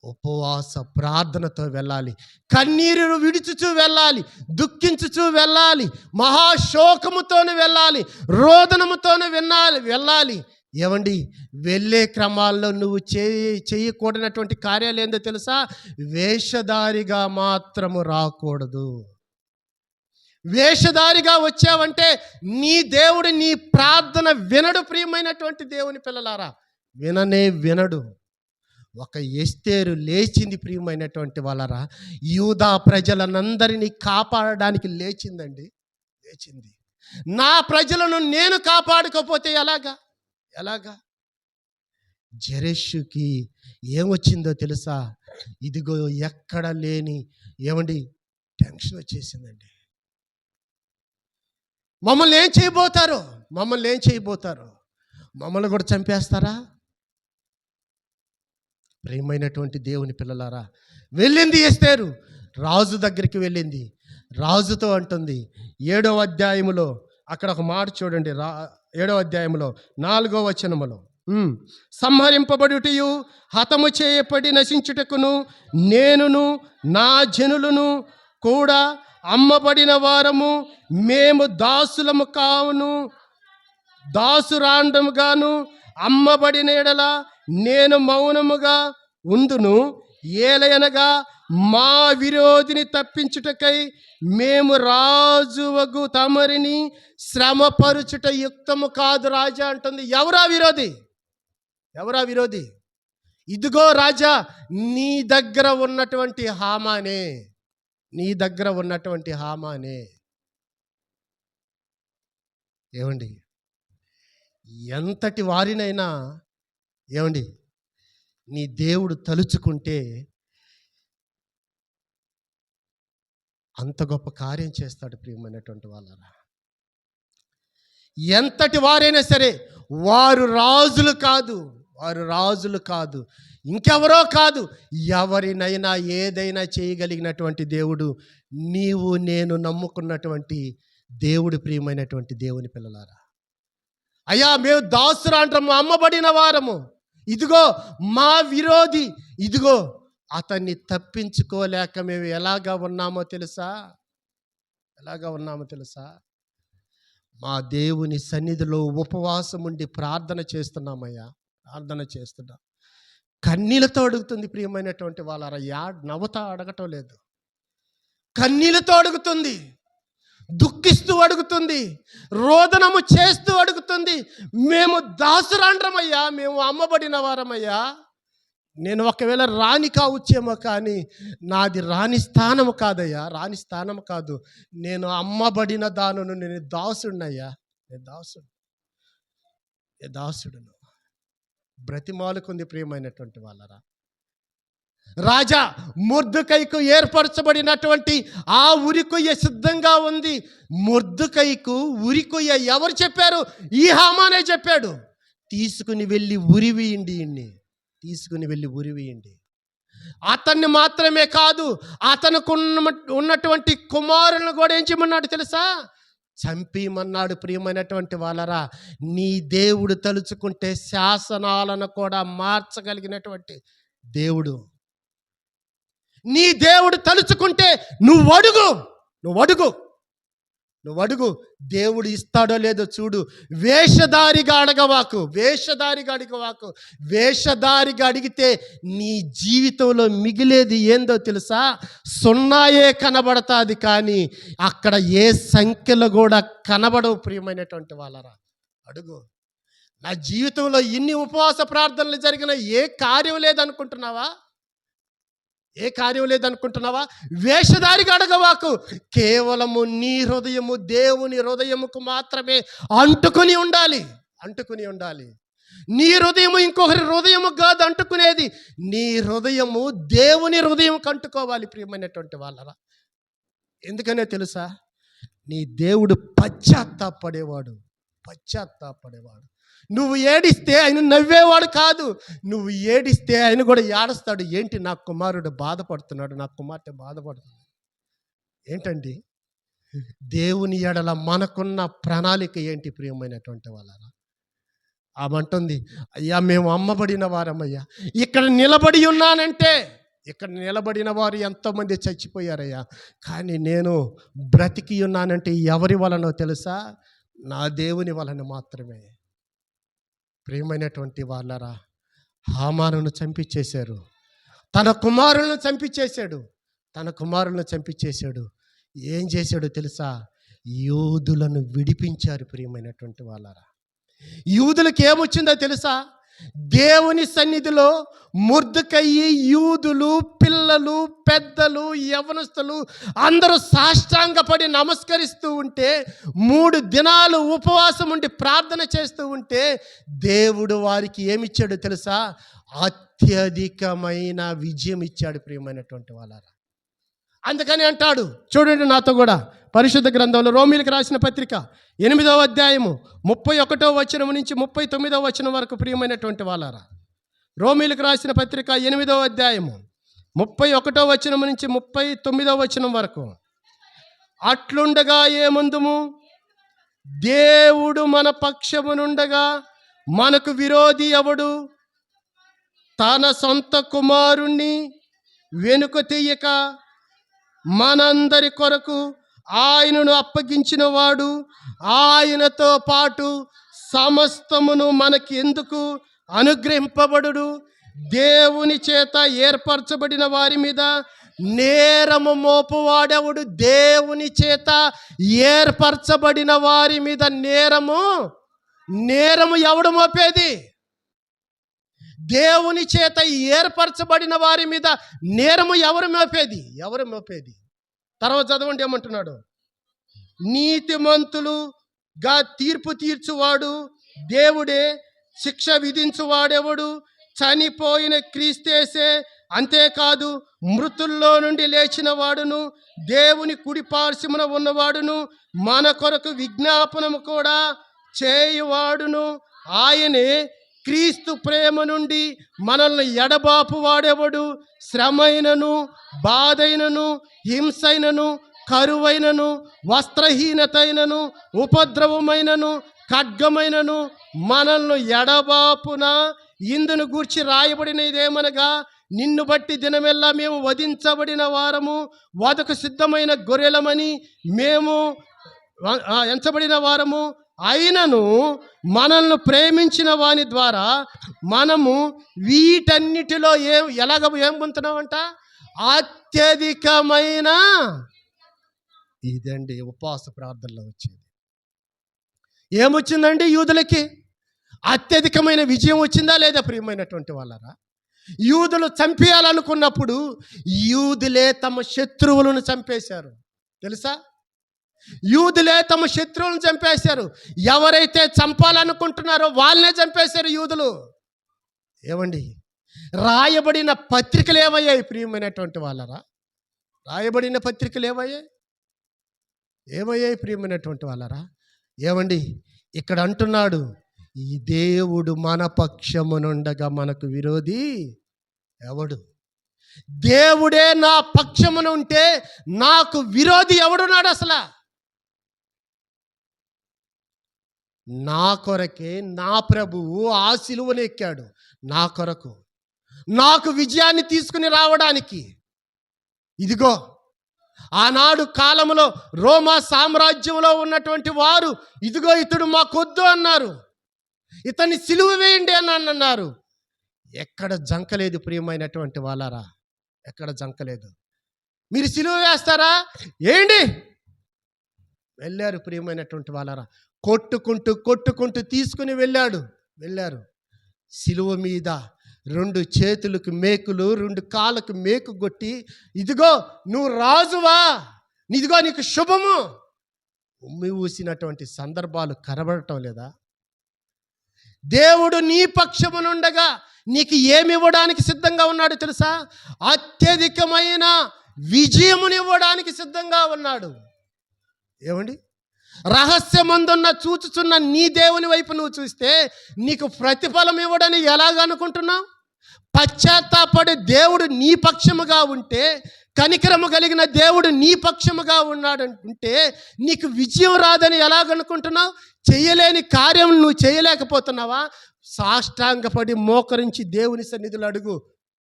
ఉపవాస ప్రార్థనతో వెళ్ళాలి, కన్నీరు విడుచుచూ వెళ్ళాలి, దుఃఖించుచూ వెళ్ళాలి, మహాశోకముతోనే వెళ్ళాలి, రోదనముతోనే వెళ్ళాలి. ఏమండి, వెళ్ళే క్రమాల్లో నువ్వు చేయకూడనటువంటి కార్యాలు ఏందో తెలుసా? వేషధారిగా మాత్రము రాకూడదు. వేషధారిగా వచ్చావంటే నీ దేవుడు నీ ప్రార్థన వినడు. ప్రియమైనటువంటి దేవుని పిల్లలారా, వినడు. ఒక ఎస్తేరు లేచింది. ప్రియమైనటువంటి వాళ్ళరా, యూదా ప్రజలనందరినీ కాపాడడానికి లేచిందండి. నా ప్రజలను నేను కాపాడుకోకపోతే ఎలాగా? జెరెషుకి ఏమొచ్చిందో తెలుసా? ఇదిగో ఎక్కడ లేని ఏమండి టెన్షన్ వచ్చేసిందండి. మమ్మల్ని ఏం చేయబోతారు? మమ్మల్ని కూడా చంపేస్తారా? ప్రియమైనటువంటి దేవుని పిల్లలారా, వెళ్ళింది ఎస్తేరు, రాజు దగ్గరికి వెళ్ళింది. రాజుతో అంటుంది 7వ అధ్యాయములో, అక్కడ ఒక మాట చూడండి. 7వ అధ్యాయములో 4వ వచనములో, సంహరింపబడుటయు హతము చేయబడి నశించుటకును నేనును నా జనులను కూడా అమ్మబడిన వారము మేము దాసులము కావును, దాసురాండముగాను అమ్మబడిన ఎడల నేను మౌనముగా ఉందును. ఏలయనగా మా విరోధిని తప్పించుటకై మేము రాజువగు తమరిని శ్రమపరుచుట యుక్తము కాదు రాజా అంటుంది. ఎవరా విరోధి? ఇదిగో రాజా, నీ దగ్గర ఉన్నటువంటి హామానే. ఏమండి, ఎంతటి వారినైనా ఏమండి నీ దేవుడు తలుచుకుంటే అంత గొప్ప కార్యం చేస్తాడు. ప్రియమైనటువంటి వాళ్ళరా, ఎంతటి వారైనా సరే, వారు రాజులు కాదు, ఇంకెవరో కాదు, ఎవరినైనా ఏదైనా చేయగలిగినటువంటి దేవుడు నీవు నేను నమ్ముకున్నటువంటి దేవుడు. ప్రియమైనటువంటి దేవుని పిల్లలారా, అయ్యా మేము దాసురాండ్రము, అమ్మబడిన వారము, ఇదిగో మా విరోధి, ఇదిగో అతన్ని తప్పించుకోలేక మేము ఎలాగా ఉన్నామో తెలుసా? మా దేవుని సన్నిధిలో ఉపవాసం ఉండి ప్రార్థన చేస్తున్నాం. కన్నీళ్ళతో అడుగుతుంది. ప్రియమైనటువంటి వాళ్ళ నవ్వుతా అడగటం లేదు, కన్నీళ్ళతో అడుగుతుంది, దుఃఖిస్తూ అడుగుతుంది, రోదనము చేస్తూ అడుగుతుంది. మేము దాసురాండ్రమయ్యా, మేము అమ్మబడిన వారమయ్యా. నేను ఒకవేళ రాణి కావచ్చేమో, కానీ నాది రాణి స్థానము కాదయ్యా, నేను అమ్మబడిన దానును, నేను దాసుడినయ్యా, దాసుడును. బ్రతిమాలుకుంది. ప్రియమైనటువంటి వాళ్ళరా, రాజా మొర్దెకైకు ఏర్పరచబడినటువంటి ఆ ఉరికొయ్య సిద్ధంగా ఉంది. మొర్దెకైకు ఉరికొయ్య ఎవరు చెప్పారు? ఈ హామానే చెప్పాడు. తీసుకుని వెళ్ళి ఉరివేయండి, తీసుకుని వెళ్ళి ఉరివేయండి. అతన్ని మాత్రమే కాదు, అతనికి ఉన్నటువంటి కుమారులను కూడా ఏం చేయమన్నాడు తెలుసా? చంపేయమన్నాడు. ప్రియమైనటువంటి వాళ్ళరా, నీ దేవుడు తలుచుకుంటే శాసనాలను కూడా మార్చగలిగినటువంటి దేవుడు. నీ దేవుడు తలుచుకుంటే నువ్వు అడుగు, దేవుడు ఇస్తాడో లేదో చూడు. వేషధారిగా అడగవాకు. వేషధారిగా అడిగితే నీ జీవితంలో మిగిలేది ఏందో తెలుసా? సున్నాయే కనబడతాది, కానీ అక్కడ ఏ సంఖ్యలో కూడా కనబడవు. ప్రియమైనటువంటి వాళ్ళరా, అడుగు. నా జీవితంలో ఇన్ని ఉపవాస ప్రార్థనలు జరిగిన ఏ కార్యం లేదనుకుంటున్నావా? వేషధారిగా అడగవాకు. కేవలము నీ హృదయము దేవుని హృదయముకు మాత్రమే అంటుకుని ఉండాలి. నీ హృదయము ఇంకొకరి హృదయము కాదు అంటుకునేది. నీ హృదయము దేవుని హృదయంకి అంటుకోవాలి. ప్రియమైనటువంటి వాళ్ళరా, ఎందుకనే తెలుసా? నీ దేవుడు పశ్చాత్తాపడేవాడు. నువ్వు ఏడిస్తే ఆయన నవ్వేవాడు కాదు. నువ్వు ఏడిస్తే ఆయన కూడా ఏడుస్తాడు. ఏంటి, నా కుమారుడు బాధపడుతున్నాడు, నా కుమార్తె బాధపడుతుంది. ఏంటండి దేవుని ఎడల మనకున్న ప్రణాళిక ఏంటి? ప్రియమైనటువంటి వాళ్ళరా, ఆమంటుంది, అయ్యా మేము అమ్మబడిన వారమయ్యా. ఇక్కడ నిలబడిన వారు ఎంతోమంది చచ్చిపోయారయ్యా, కానీ నేను బ్రతికి ఉన్నానంటే ఎవరి వలనో తెలుసా? నా దేవుని వలన మాత్రమే. ప్రియమైనటువంటి వాళ్ళరా, హామానును చంపించేశారు. తన కుమారులను చంపించేశాడు. ఏం చేశాడో తెలుసా? యూదులను విడిపించారు. ప్రియమైనటువంటి వాళ్ళరా, యూదులకు ఏమొచ్చిందో తెలుసా? దేవుని సన్నిధిలో మొర్దెకయి, యూదులు, పిల్లలు, పెద్దలు, యవనస్తులు అందరూ సాష్టాంగపడి నమస్కరిస్తూ ఉంటే, 3 దినాలు ఉపవాసం ఉండి ప్రార్థన చేస్తూ ఉంటే, దేవుడు వారికి ఏమిచ్చాడో తెలుసా? అత్యధికమైన విజయం ఇచ్చాడు. ప్రియమైనటువంటి వాళ్ళారా, అందుకని అంటాడు, చూడండి నాతో కూడా పరిశుద్ధ గ్రంథంలో రోమీలకు రాసిన పత్రిక 8వ అధ్యాయము 31వ వచనం నుంచి 39వ వచనం వరకు. ప్రియమైనటువంటి వాళ్ళారా, రోమీలకు రాసిన పత్రిక 8వ అధ్యాయము 31వ వచనం నుంచి 39వ వచనం వరకు. అట్లుండగా ఏమందుము? దేవుడు మన పక్షమునుండగా మనకు విరోధి ఎవడు? తన సొంత కుమారుణ్ణి వెనుక తీయక మనందరి కొరకు ఆయనను అప్పగించిన వాడు, ఆయనతో పాటు సమస్తమును మనకి ఎందుకు అనుగ్రహింపబడుడు? దేవుని చేత ఏర్పరచబడిన వారి మీద నేరము మోపువాడెవడు? దేవుని చేత ఏర్పరచబడిన వారి మీద నేరము ఎవడు మోపేది? దేవుని చేత ఏర్పరచబడిన వారి మీద నేరము ఎవరు మోపేది? తర్వాత చదవండి ఏమంటున్నాడు? నీతిమంతులుగా తీర్పు తీర్చువాడు దేవుడే, శిక్ష విధించువాడెవడు? చనిపోయిన క్రీస్తేసే. అంతేకాదు, మృతుల్లో నుండి లేచిన వాడును, దేవుని కుడి పార్శ్వమున ఉన్నవాడును, మన కొరకు విజ్ఞాపనము కూడా చేయువాడును ఆయనే. క్రీస్తు ప్రేమ నుండి మనల్ని ఎడబాపు వాడెవడు? శ్రమైనను, బాధైనను, హింసైనను, కరువైనను, వస్త్రహీనతైనను, ఉపద్రవమైనను, ఖడ్గమైనను మనల్ని ఎడబాపున. ఇందును గూర్చి రాయబడినదేమనగా, నిన్ను బట్టి దినమెల్లా మేము వధించబడిన వారము, వధకు సిద్ధమైన గొర్రెలమని మేము ఎంచబడిన వారము అయినను మనల్ని ప్రేమించిన వాని ద్వారా మనము వీటన్నిటిలో ఏం పొందుతున్నామంట? అత్యధికమైన. ఇదండి ఉపవాస ప్రార్థనలో వచ్చేది. ఏమొచ్చిందండి యూదులకి? అత్యధికమైన విజయం వచ్చిందా లేదా? ప్రియమైనటువంటి వాళ్ళరా, యూదులు చంపేయాలనుకున్నప్పుడు యూదులే తమ శత్రువులను చంపేశారు. తెలుసా? యూదులే తమ శత్రువులను చంపేశారు. ఎవరైతే చంపాలనుకుంటున్నారో వాళ్ళనే చంపేశారు యూదులు. ఏమండి, రాయబడిన పత్రికలు ఏమయ్యాయి ప్రియమైనటువంటి వాళ్ళరా? రాయబడిన పత్రికలు ఏమయ్యాయి ప్రియమైనటువంటి వాళ్ళరా? ఏమండి, ఇక్కడ అంటున్నాడు, ఈ దేవుడు మన పక్షమునుండగా మనకు విరోధి ఎవడు? దేవుడే నా పక్షమున ఉంటే నాకు విరోధి ఎవడున్నాడు అసలు? నా కొరకే నా ప్రభువు ఆ సిలువను ఎక్కాడు, నా కొరకు, నాకు విజయాన్ని తీసుకుని రావడానికి. ఇదిగో ఆనాడు కాలంలో రోమా సామ్రాజ్యంలో ఉన్నటువంటి వారు, ఇదిగో ఇతడు మాకొద్దు అన్నారు, ఇతన్ని సిలువ వేయండి అని అన్నారు. ఎక్కడ జంకలేదు ప్రియమైనటువంటి వాళ్ళారా, ఎక్కడ జంకలేదు. మీరు సిలువ వేస్తారా? ఏంటి వెళ్ళారు ప్రియమైనటువంటి వాళ్ళారా. కొట్టుకుంటూ తీసుకుని వెళ్ళారు. సిలువ మీద 2 చేతులకు మేకులు, 2 కాళ్ళకు మేకు కొట్టి, ఇదిగో నువ్వు రాజువా, ఇదిగో నీకు శుభము ఉమ్మి ఊసినటువంటి సందర్భాలు కనబడటం లేదా? దేవుడు నీ పక్షమునుండగా నీకు ఏమి ఇవ్వడానికి సిద్ధంగా ఉన్నాడు తెలుసా? అత్యధికమైన విజయమునివ్వడానికి సిద్ధంగా ఉన్నాడు. ఏమండి, రహస్యమందున్న చూచుచున్న నీ దేవుని వైపు నువ్వు చూస్తే నీకు ప్రతిఫలం ఇవ్వడని ఎలాగనుకుంటున్నావు? పశ్చాత్తాపడే దేవుడు నీ పక్షముగా ఉంటే, కనికరము కలిగిన దేవుడు నీ పక్షముగా ఉన్నాడంటే నీకు విజయం రాదని ఎలాగనుకుంటున్నావు? చేయలేని కార్యం నువ్వు చేయలేకపోతున్నావా? సాష్టాంగపడి మోకరించి దేవుని సన్నిధిలో అడుగు,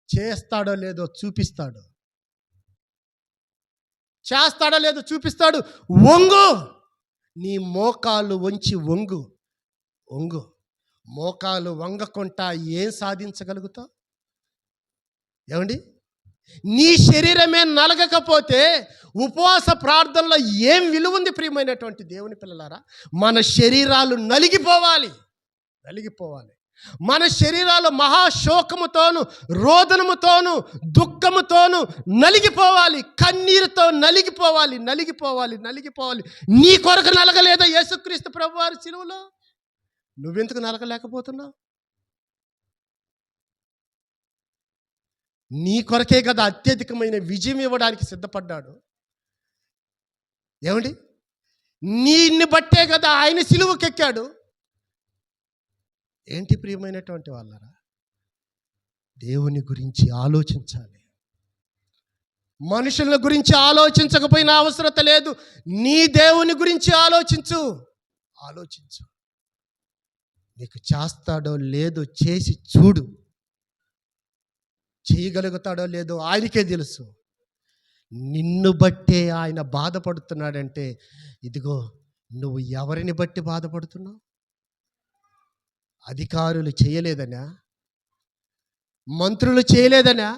చేస్తాడో లేదో చూపిస్తాడు. చేస్తాడో లేదో చూపిస్తాడు. వంగు, నీ మోకాలు వంచి వంగు. మోకాలు వంగకుండా ఏం సాధించగలుగుతావు? ఏమండి, నీ శరీరమే నలగకపోతే ఉపవాస ప్రార్థనలో ఏం విలువ ఉంది ప్రియమైనటువంటి దేవుని పిల్లలారా? మన శరీరాలు నలిగిపోవాలి. మన శరీరాలు మహాశోకముతోను, రోదనముతోను, దుఃఖముతోను నలిగిపోవాలి. కన్నీరుతో నలిగిపోవాలి. నీ కొరకు నలగలేదా యేసుక్రీస్తు ప్రభువారి సిలువలో? నువ్వెందుకు నలగలేకపోతున్నావు? నీ కొరకే కదా అత్యధికమైన విజయం ఇవ్వడానికి సిద్ధపడ్డాడు. ఏమండి, నిన్ను బట్టే కదా ఆయన సిలువకెక్కాడు. ఏంటి ప్రియమైనటువంటి వాళ్ళరా, దేవుని గురించి ఆలోచించాలి. మనుషుల గురించి ఆలోచించకపోయినా అవసరత లేదు. నీ దేవుని గురించి ఆలోచించు. నీకు చేస్తాడో లేదో చేసి చూడు. చేయగలుగుతాడో లేదో ఆయనకే తెలుసు. నిన్ను బట్టే ఆయన బాధపడుతున్నాడంటే, ఇదిగో నువ్వు ఎవరిని బట్టి బాధపడుతున్నావు? అధికారులు చేయలేదనా? మంత్రులు చేయలేదనా?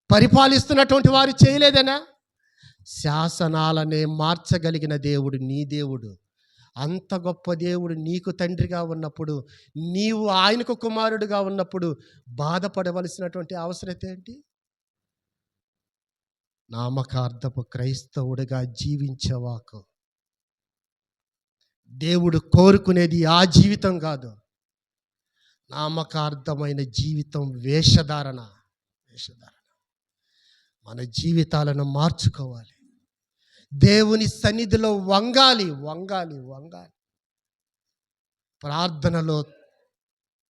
పరిపాలిస్తున్నటువంటి వారు చేయలేదనా? శాసనాలనే మార్చగలిగిన దేవుడు నీ దేవుడు. అంత గొప్ప దేవుడు నీకు తండ్రిగా ఉన్నప్పుడు, నీవు ఆయనకు కుమారుడుగా ఉన్నప్పుడు బాధపడవలసినటువంటి అవసరత ఏంటి? నామకార్థపు క్రైస్తవుడిగా జీవించేవాకు దేవుడు కోరుకునేది ఆ జీవితం కాదు. నామకార్థమైన జీవితం వేషధారణ. మన జీవితాలను మార్చుకోవాలి. దేవుని సన్నిధిలో వంగాలి. ప్రార్థనలో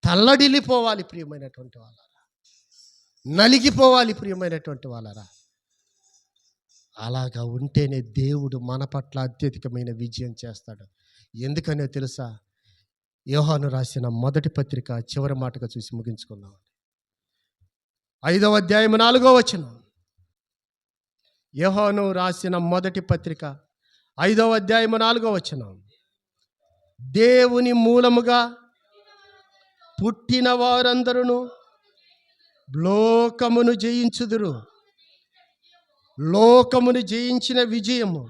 తల్లడిల్లిపోవాలి ప్రియమైనటువంటి వాళ్ళరా, నలిగిపోవాలి ప్రియమైనటువంటి వాళ్ళరా. అలాగా ఉంటేనే దేవుడు మన పట్ల అత్యధికమైన విజయం చేస్తాడు. ఎందుకనే తెలుసా? యోహాను రాసిన మొదటి పత్రిక చివరి మాటగా చూసి ముగించుకుందాం. 5వ అధ్యాయం 4వ వచనం. యోహాను రాసిన మొదటి పత్రిక 5వ అధ్యాయం 4వ వచనం. దేవుని మూలముగా పుట్టిన వారందరూ లోకమును జయించుదురు. లోకమును జయించిన విజయము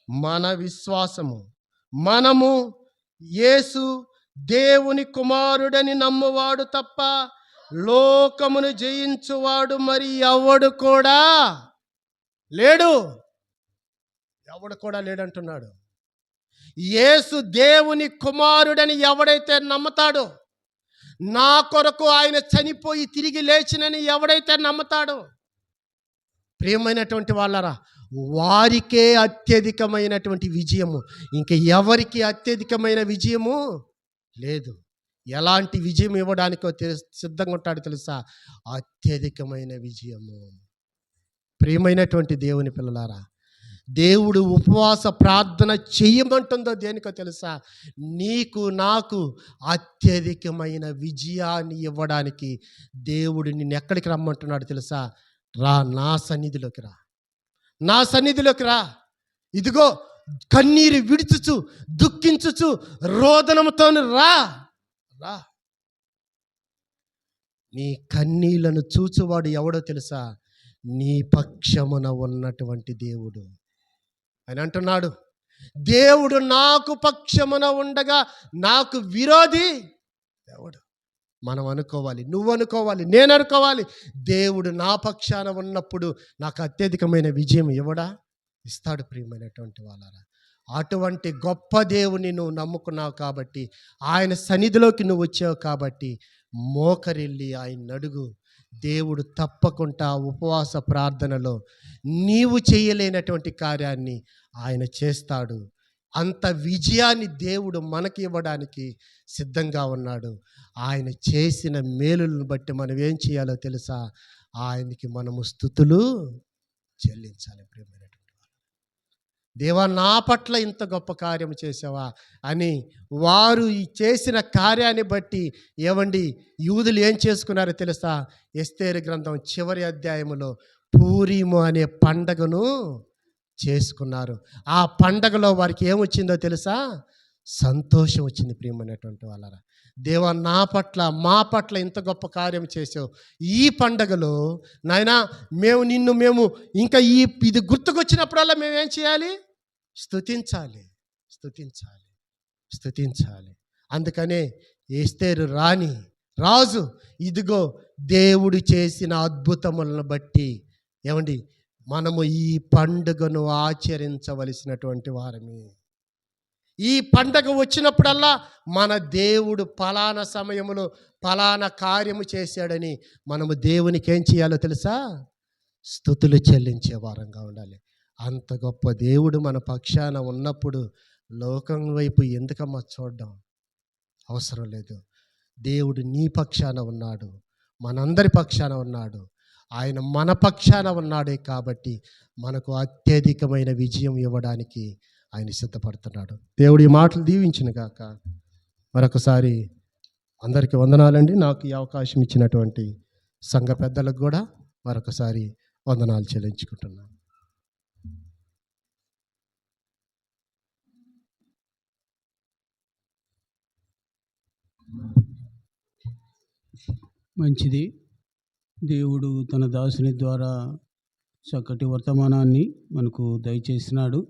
మన విశ్వాసము. మనము యేసు దేవుని కుమారుడని నమ్మువాడు తప్ప లోకమును జయించువాడు మరి ఎవడు కూడా లేడంటున్నాడు. యేసు దేవుని కుమారుడని ఎవడైతే నమ్ముతాడో, నా కొరకు ఆయన చనిపోయి తిరిగి లేచినని ఎవడైతే నమ్ముతాడో, ప్రియమైనటువంటి వాళ్ళరా, వారికే అత్యధికమైనటువంటి విజయము. ఇంక ఎవరికి అత్యధికమైన విజయము లేదు. ఎలాంటి విజయం ఇవ్వడానికో సిద్ధంగా ఉంటాడు తెలుసా? అత్యధికమైన విజయము. ప్రియమైనటువంటి దేవుని పిల్లలారా, దేవుడు ఉపవాస ప్రార్థన చేయమంటుందో దేనికో తెలుసా? నీకు నాకు అత్యధికమైన విజయాన్ని ఇవ్వడానికి దేవుడు నిన్ను ఎక్కడికి రమ్మంటున్నాడు తెలుసా? రా, నా సన్నిధిలోకి రా, నా సన్నిధిలోకి రా. ఇదిగో కన్నీరు విడుచుచు దుఃఖించుచు రోదనముతో రా రా. నీ కన్నీళ్లను చూచువాడు ఎవడో తెలుసా? నీ పక్షమున ఉన్నటువంటి దేవుడు. ఆయన అంటున్నాడు, దేవుడు నాకు పక్షమున ఉండగా నాకు విరోధి ఎవడు? మనం అనుకోవాలి, నువ్వు అనుకోవాలి, నేను అనుకోవాలి, దేవుడు నా పక్షాన ఉన్నప్పుడు నాకు అత్యధికమైన విజయం ఇవ్వడా? ఇస్తాడు. ప్రియమైనటువంటి వాళ్ళారా, అటువంటి గొప్ప దేవుని నువ్వు నమ్ముకున్నావు కాబట్టి, ఆయన సన్నిధిలోకి నువ్వు వచ్చావు కాబట్టి, మోకరిల్లి ఆయన అడుగు. దేవుడు తప్పకుండా ఉపవాస ప్రార్థనలో నీవు చేయలేనటువంటి కార్యాన్ని ఆయన చేస్తాడు. అంత విజయాన్ని దేవుడు మనకి ఇవ్వడానికి సిద్ధంగా ఉన్నాడు. ఆయన చేసిన మేలులను బట్టి మనం ఏం చేయాలో తెలుసా? ఆయనకి మనము స్తుతులు చెల్లించాలి. ప్రియమైనటువంటి వారు, దేవా నా పట్ల ఇంత గొప్ప కార్యం చేసావా అని వారు ఈ చేసిన కార్యాన్ని బట్టి ఏవండి యూదులు ఏం చేసుకున్నారో తెలుసా? ఎస్తేరు గ్రంథం చివరి అధ్యాయములో పూరీము అనే పండగను చేసుకున్నారు. ఆ పండగలో వారికి ఏమొచ్చిందో తెలుసా? సంతోషం వచ్చింది. ప్రియమైనటువంటి వాళ్ళరా, దేవా నా పట్ల మా పట్ల ఇంత గొప్ప కార్యం చేసావు. ఈ పండగలో నాయనా మేము ఇంకా ఇది గుర్తుకొచ్చినప్పుడల్లా మేమేం చేయాలి? స్తుతించాలి, స్తుతించాలి, స్తుతించాలి. అందుకనే ఎస్తేరు రాజు ఇదిగో దేవుడు చేసిన అద్భుతములను బట్టి ఏమండి మనము ఈ పండుగను ఆచరించవలసినటువంటి వారమే. ఈ పండగ వచ్చినప్పుడల్లా మన దేవుడు పలానా సమయంలో పలానా కార్యము చేశాడని మనము దేవునికి ఏం చేయాలో తెలుసా? స్తుతులు చెల్లించే వారంగా ఉండాలి. అంత గొప్ప దేవుడు మన పక్షాన ఉన్నప్పుడు లోకం వైపు ఎందుకమ్మా చూడడం? అవసరం లేదు. దేవుడు నీ పక్షాన ఉన్నాడు, మనందరి పక్షాన ఉన్నాడు. ఆయన మన పక్షాన ఉన్నాడే కాబట్టి మనకు అత్యధికమైన విజయం ఇవ్వడానికి ఆయన సిద్ధపడుతున్నాడు. దేవుడు ఈ మాటలు దీవించిన గాక. మరొకసారి అందరికీ వందనాలండి. నాకు ఈ అవకాశం ఇచ్చినటువంటి సంఘ పెద్దలకు కూడా మరొకసారి వందనాలు చెల్లించుకుంటున్నాను. మంచిది. దేవుడు తన దాసుని ద్వారా చక్కటి వర్తమానాన్ని మనకు దయచేసినాడు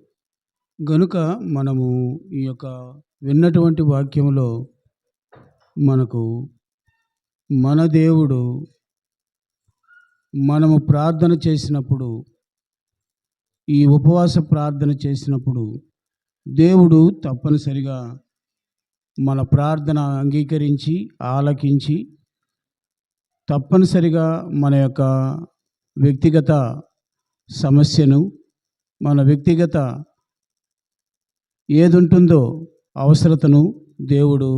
గనుక మనము ఈ యొక్క విన్నటువంటి వాక్యంలో మనకు మన దేవుడు మనము ప్రార్థన చేసినప్పుడు, ఈ ఉపవాస ప్రార్థన చేసినప్పుడు దేవుడు తప్పనిసరిగా మన ప్రార్థన అంగీకరించి ఆలకించి తప్పనిసరిగా మన యొక్క వ్యక్తిగత సమస్యను, మన వ్యక్తిగత ఏదుంటుందో అవసరతను దేవుడు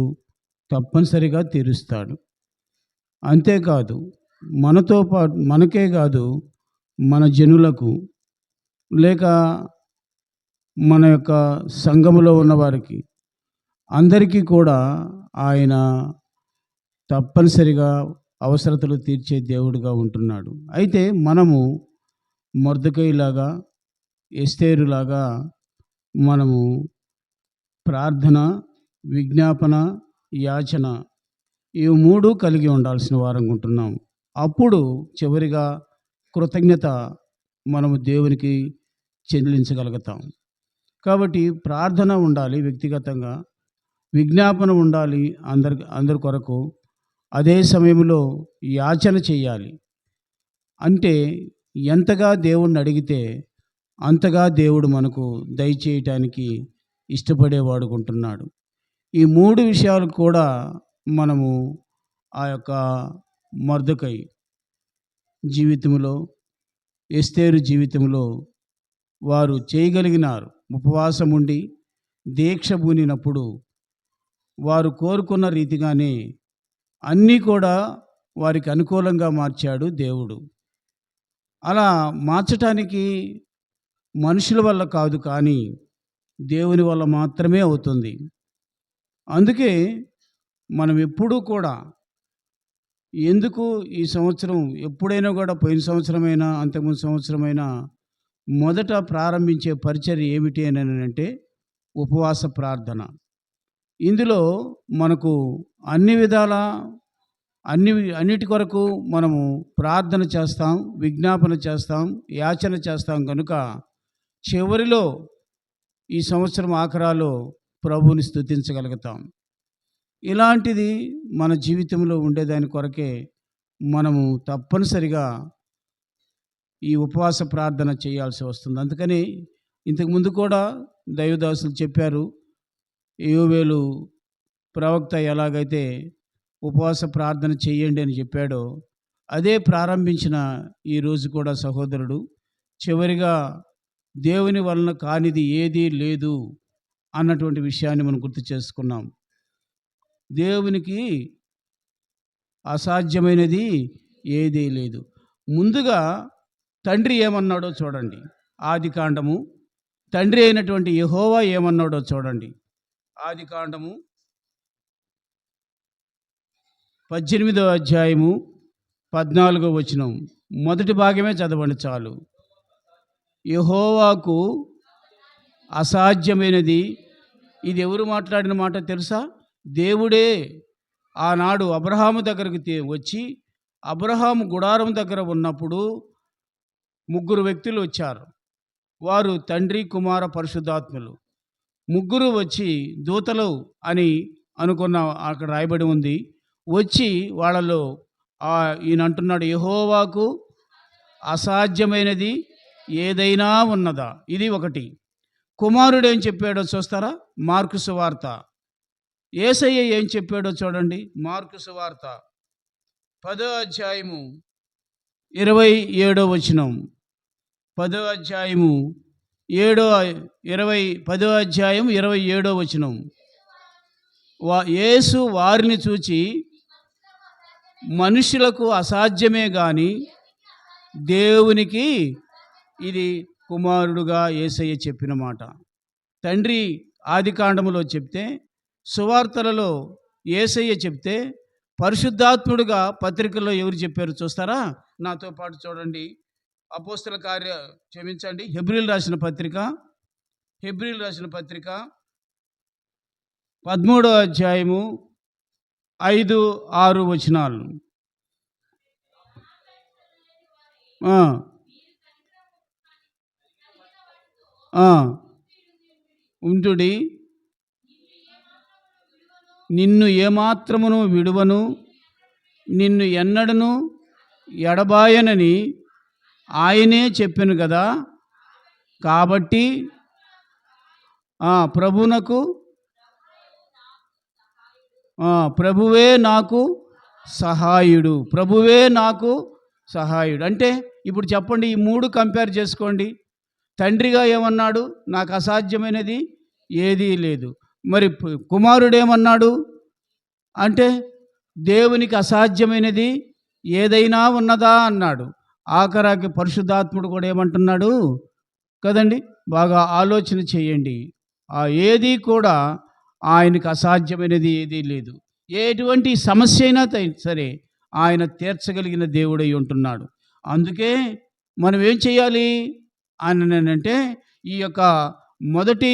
తప్పనిసరిగా తీరుస్తాడు. అంతేకాదు మనతో పాటు మనకే కాదు, మన జనులకు లేక మన యొక్క సంఘములో ఉన్నవారికి అందరికీ కూడా ఆయన తప్పనిసరిగా అవసరతలు తీర్చే దేవుడుగా ఉంటున్నాడు. అయితే మనము మొర్దెకైలాగా, ఎస్తేరులాగా మనము ప్రార్థన, విజ్ఞాపన, యాచన ఈ మూడు కలిగి ఉండాల్సిన వారంగా ఉంటున్నాం. అప్పుడు చివరిగా కృతజ్ఞత మనము దేవునికి చెల్లించగలుగుతాం. కాబట్టి ప్రార్థన ఉండాలి వ్యక్తిగతంగా, విజ్ఞాపన ఉండాలి అందరి కొరకు, అదే సమయంలో యాచన చేయాలి. అంటే ఎంతగా దేవుణ్ణి అడిగితే అంతగా దేవుడు మనకు దయచేయటానికి ఇష్టపడేవాడుకుంటున్నాడు. ఈ మూడు విషయాలు కూడా మనము ఆ యొక్క మొర్దెకై జీవితంలో, ఎస్తేరు జీవితంలో వారు చేయగలిగినారు. ఉపవాసం ఉండి దీక్ష పూనినప్పుడు వారు కోరుకున్న రీతిగానే అన్నీ కూడా వారికి అనుకూలంగా మార్చాడు దేవుడు. అలా మార్చటానికి మనుషుల వల్ల కాదు, కానీ దేవుని వల్ల మాత్రమే అవుతుంది. అందుకే మనం ఎప్పుడూ కూడా ఎందుకు ఈ సంవత్సరం ఎప్పుడైనా కూడా, పోయిన సంవత్సరమైనా అంతకుముందు సంవత్సరమైనా, మొదట ప్రారంభించే పరిచర్య ఏమిటి అని అంటే ఉపవాస ప్రార్థన. ఇందులో మనకు అన్ని విధాల అన్నిటి కొరకు మనము ప్రార్థన చేస్తాం, విజ్ఞాపన చేస్తాం, యాచన చేస్తాం. కనుక చివరిలో ఈ సంవత్సరం ఆఖరాలో ప్రభువుని స్తుతించగలుగుతాం. ఇలాంటిది మన జీవితంలో ఉండేదాని కొరకే మనము తప్పనిసరిగా ఈ ఉపవాస ప్రార్థన చేయాల్సి వస్తుంది. అందుకని ఇంతకుముందు కూడా దైవదాసులు చెప్పారు, యోవేలు ప్రవక్త ఎలాగైతే ఉపవాస ప్రార్థన చేయండి అని చెప్పాడో, అదే ప్రారంభించిన ఈరోజు కూడా సహోదరుడు చివరిగా దేవుని వలన కానిది ఏదీ లేదు అన్నటువంటి విషయాన్ని మనం గుర్తు చేసుకున్నాం. దేవునికి అసాధ్యమైనది ఏదీ లేదు. ముందుగా తండ్రి ఏమన్నాడో చూడండి. ఆదికాండము తండ్రి అయినటువంటి యెహోవా ఏమన్నాడో చూడండి. ఆదికాండము 18వ అధ్యాయము 14వ వచనం మొదటి భాగమే చదవండి చాలు. యెహోవాకు అసాధ్యమైనది, ఇది ఎవరు మాట్లాడిన మాట తెలుసా? దేవుడే ఆనాడు అబ్రహాము దగ్గరకు వచ్చి, అబ్రహాము గుడారం దగ్గర ఉన్నప్పుడు ముగ్గురు వ్యక్తులు వచ్చారు. వారు తండ్రి, కుమార, పరిశుద్ధాత్ములు. ముగ్గురు వచ్చి దూతలు అని అనుకున్న, అక్కడ రాయబడి ఉంది. వచ్చి వాళ్ళలో ఈయన అంటున్నాడు, యెహోవాకు అసాధ్యమైనది ఏదైనా ఉన్నదా? ఇది ఒకటి. కుమారుడు ఏం చెప్పాడో చూస్తారా? మార్కు సువార్త. యేసయ్య ఏం చెప్పాడో చూడండి. మార్కు సువార్త 10వ అధ్యాయము 27వ వచనం. 10వ అధ్యాయము 27వ వచనం. యేసు వారిని చూచి, మనుషులకు అసాధ్యమే గాని దేవునికి, ఇది కుమారుడుగా యేసయ్య చెప్పిన మాట. తండ్రి ఆదికాండములో చెప్తే, సువార్తలలో యేసయ్య చెప్తే, పరిశుద్ధాత్ముడుగా పత్రికల్లో ఎవరు చెప్పారు చూస్తారా? నాతో పాటు చూడండి. అపోస్తల హెబ్రీలు రాసిన పత్రిక 13వ అధ్యాయము 5, 6 వచనాలు. ఉంటుడి, నిన్ను ఏమాత్రమును విడువను, నిన్ను ఎన్నడను ఎడబాయనని ఆయనే చెప్పాను కదా. కాబట్టి ప్రభువే నాకు సహాయుడు. ప్రభువే నాకు సహాయుడు అంటే ఇప్పుడు చెప్పండి, ఈ మూడు కంపేర్ చేసుకోండి. తండ్రిగా ఏమన్నాడు? నాకు అసాధ్యమైనది ఏదీ లేదు. మరి కుమారుడు ఏమన్నాడు అంటే, దేవునికి అసాధ్యమైనది ఏదైనా ఉన్నదా అన్నాడు. ఆఖరాకి పరిశుద్ధాత్ముడు కూడా ఏమంటున్నాడు కదండి? బాగా ఆలోచన చేయండి. ఏది కూడా ఆయనకు అసాధ్యమైనది ఏదీ లేదు. ఎటువంటి సమస్య అయినా సరే ఆయన తీర్చగలిగిన దేవుడై ఉంటున్నాడు. అందుకే మనం ఏం చేయాలి అని అంటే, ఈ యొక్క మొదటి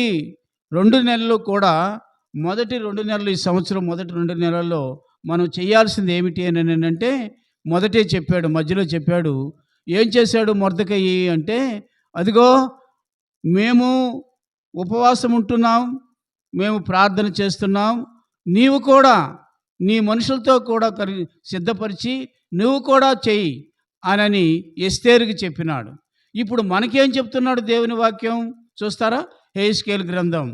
2 నెలలు కూడా, ఈ సంవత్సరం మొదటి 2 నెలల్లో మనం చేయాల్సింది ఏమిటి అని అంటే, మొదటే చెప్పాడు, మధ్యలో చెప్పాడు. ఏం చేశాడు మొర్దెకై అంటే, అదిగో మేము ఉపవాసం ఉంటున్నాం, మేము ప్రార్థన చేస్తున్నాం, నీవు కూడా నీ మనుషులతో కూడా సిద్ధపరిచి నువ్వు కూడా చెయ్యి అని ఎస్తేరుకి చెప్పినాడు. ఇప్పుడు మనకేం చెప్తున్నాడు దేవుని వాక్యం చూస్తారా? హెస్కేలు గ్రంథం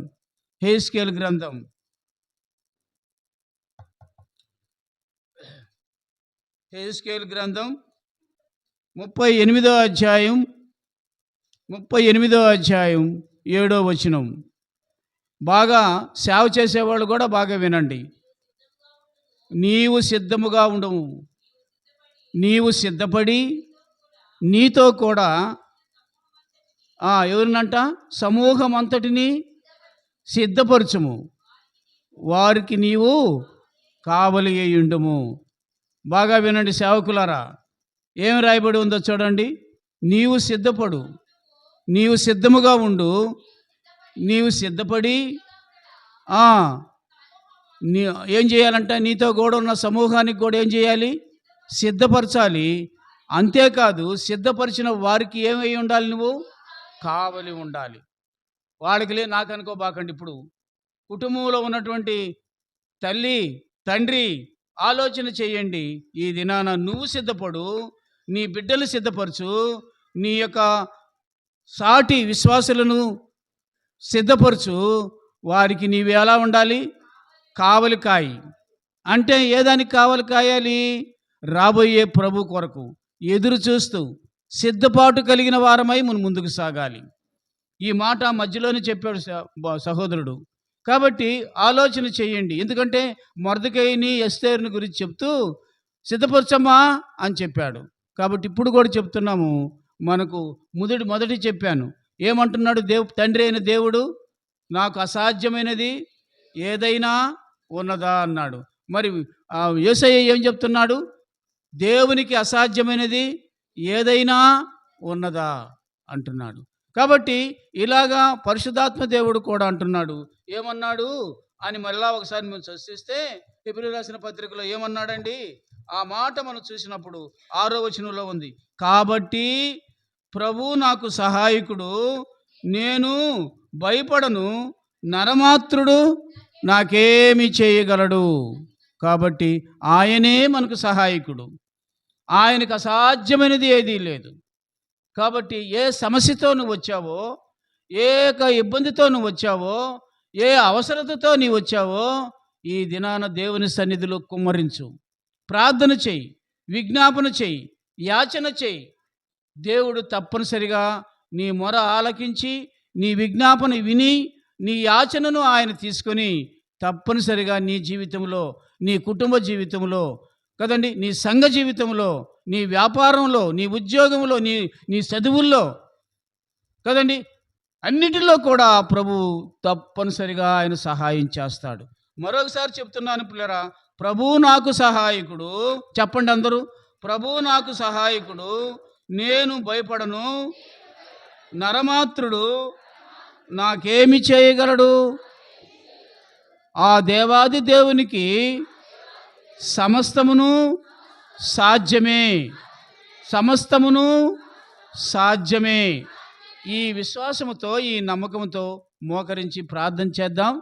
యెహెజ్కేలు గ్రంథం 38వ అధ్యాయం 7వ వచనం. బాగా సేవ చేసేవాళ్ళు కూడా బాగా వినండి. నీవు సిద్ధముగా ఉండవు, నీవు సిద్ధపడి నీతో కూడా ఎవరినంట సమూహం అంతటిని సిద్ధపరచుము, వారికి నీవు కావలి అయ్యుండుము. బాగా వినండి సేవకులారా, ఏం రాయబడి ఉందో చూడండి. నీవు సిద్ధపడు, నీవు సిద్ధముగా ఉండు, నీవు సిద్ధపడి నీ ఏం చేయాలంట, నీతో కూడా ఉన్న సమూహానికి కూడా ఏం చేయాలి, సిద్ధపరచాలి. అంతేకాదు సిద్ధపరిచిన వారికి ఏమై ఉండాలి, నువ్వు కావలి ఉండాలి. వాళ్ళకి నాకు అనుకోబాకండి. ఇప్పుడు కుటుంబంలో ఉన్నటువంటి తల్లి తండ్రి ఆలోచన చేయండి. ఈ దినాన నువ్వు సిద్ధపడు, నీ బిడ్డలు సిద్ధపరచు, నీ యొక్క సాటి విశ్వాసులను సిద్ధపరచు. వారికి నీవు ఎలా ఉండాలి, కావలి కాయి. అంటే ఏదానికి కావలి కాయాలి, రాబోయే ప్రభు కొరకు ఎదురు చూస్తూ సిద్ధపాటు కలిగిన వారమై మనం ముందుకు సాగాలి. ఈ మాట మధ్యలోనే చెప్పాడు సహోదరుడు. కాబట్టి ఆలోచన చేయండి. ఎందుకంటే మొర్దెకైని ఎస్తేరుని గురించి చెప్తూ సిద్ధపరచమ్మా అని చెప్పాడు. కాబట్టి ఇప్పుడు కూడా చెప్తున్నాము. మనకు మొదటి చెప్పాను, ఏమంటున్నాడు తండ్రి అయిన దేవుడు, నాకు అసాధ్యమైనది ఏదైనా ఉన్నదా అన్నాడు. మరి యేసయ్య ఏం చెప్తున్నాడు, దేవునికి అసాధ్యమైనది ఏదైనా ఉన్నదా అంటున్నాడు. కాబట్టి ఇలాగా పరిశుద్ధాత్మ దేవుడు కూడా అంటున్నాడు. ఏమన్నాడు అని మళ్ళా ఒకసారి మేము చర్చిస్తే హెబ్రీయులకు రాసిన పత్రికలో ఏమన్నాడండి, ఆ మాట మనం చూసినప్పుడు 6వ వచనంలో ఉంది. కాబట్టి ప్రభు నాకు సహాయకుడు, నేను భయపడను, నరమాత్రుడు నాకేమి చేయగలడు. కాబట్టి ఆయనే మనకు సహాయకుడు, ఆయనకు అసాధ్యమైనది ఏదీ లేదు. కాబట్టి ఏ సమస్యతో నువ్వు వచ్చావో, ఏ ఇబ్బందితో నువ్వు వచ్చావో, ఏ అవసరతతో నీవు వచ్చావో, ఈ దినాన దేవుని సన్నిధిలో కుమ్మరించు, ప్రార్థన చెయ్యి, విజ్ఞాపన చెయ్యి, యాచన చెయ్యి. దేవుడు తప్పనిసరిగా నీ మొర ఆలకించి, నీ విజ్ఞాపన విని, నీ యాచనను ఆయన తీసుకొని తప్పనిసరిగా నీ జీవితంలో, నీ కుటుంబ జీవితంలో కదండి, నీ సంఘ జీవితంలో, నీ వ్యాపారంలో, నీ ఉద్యోగంలో, నీ చదువుల్లో కదండి, అన్నిటిలో కూడా ప్రభు తప్పనిసరిగా ఆయన సహాయం చేస్తాడు. మరొకసారి చెప్తున్నాను పిల్లరా, ప్రభు నాకు సహాయకుడు. చెప్పండి అందరూ, ప్రభు నాకు సహాయకుడు, నేను భయపడను, నరమాత్రుడు నాకేమి చేయగలడు. ఆ దేవాది దేవునికి సమస్తమును సాధ్యమే, సమస్తమును సాధ్యమే. ఈ విశ్వాసముతో, ఈ నమ్మకంతో మోకరించి ప్రార్థన చేద్దాం.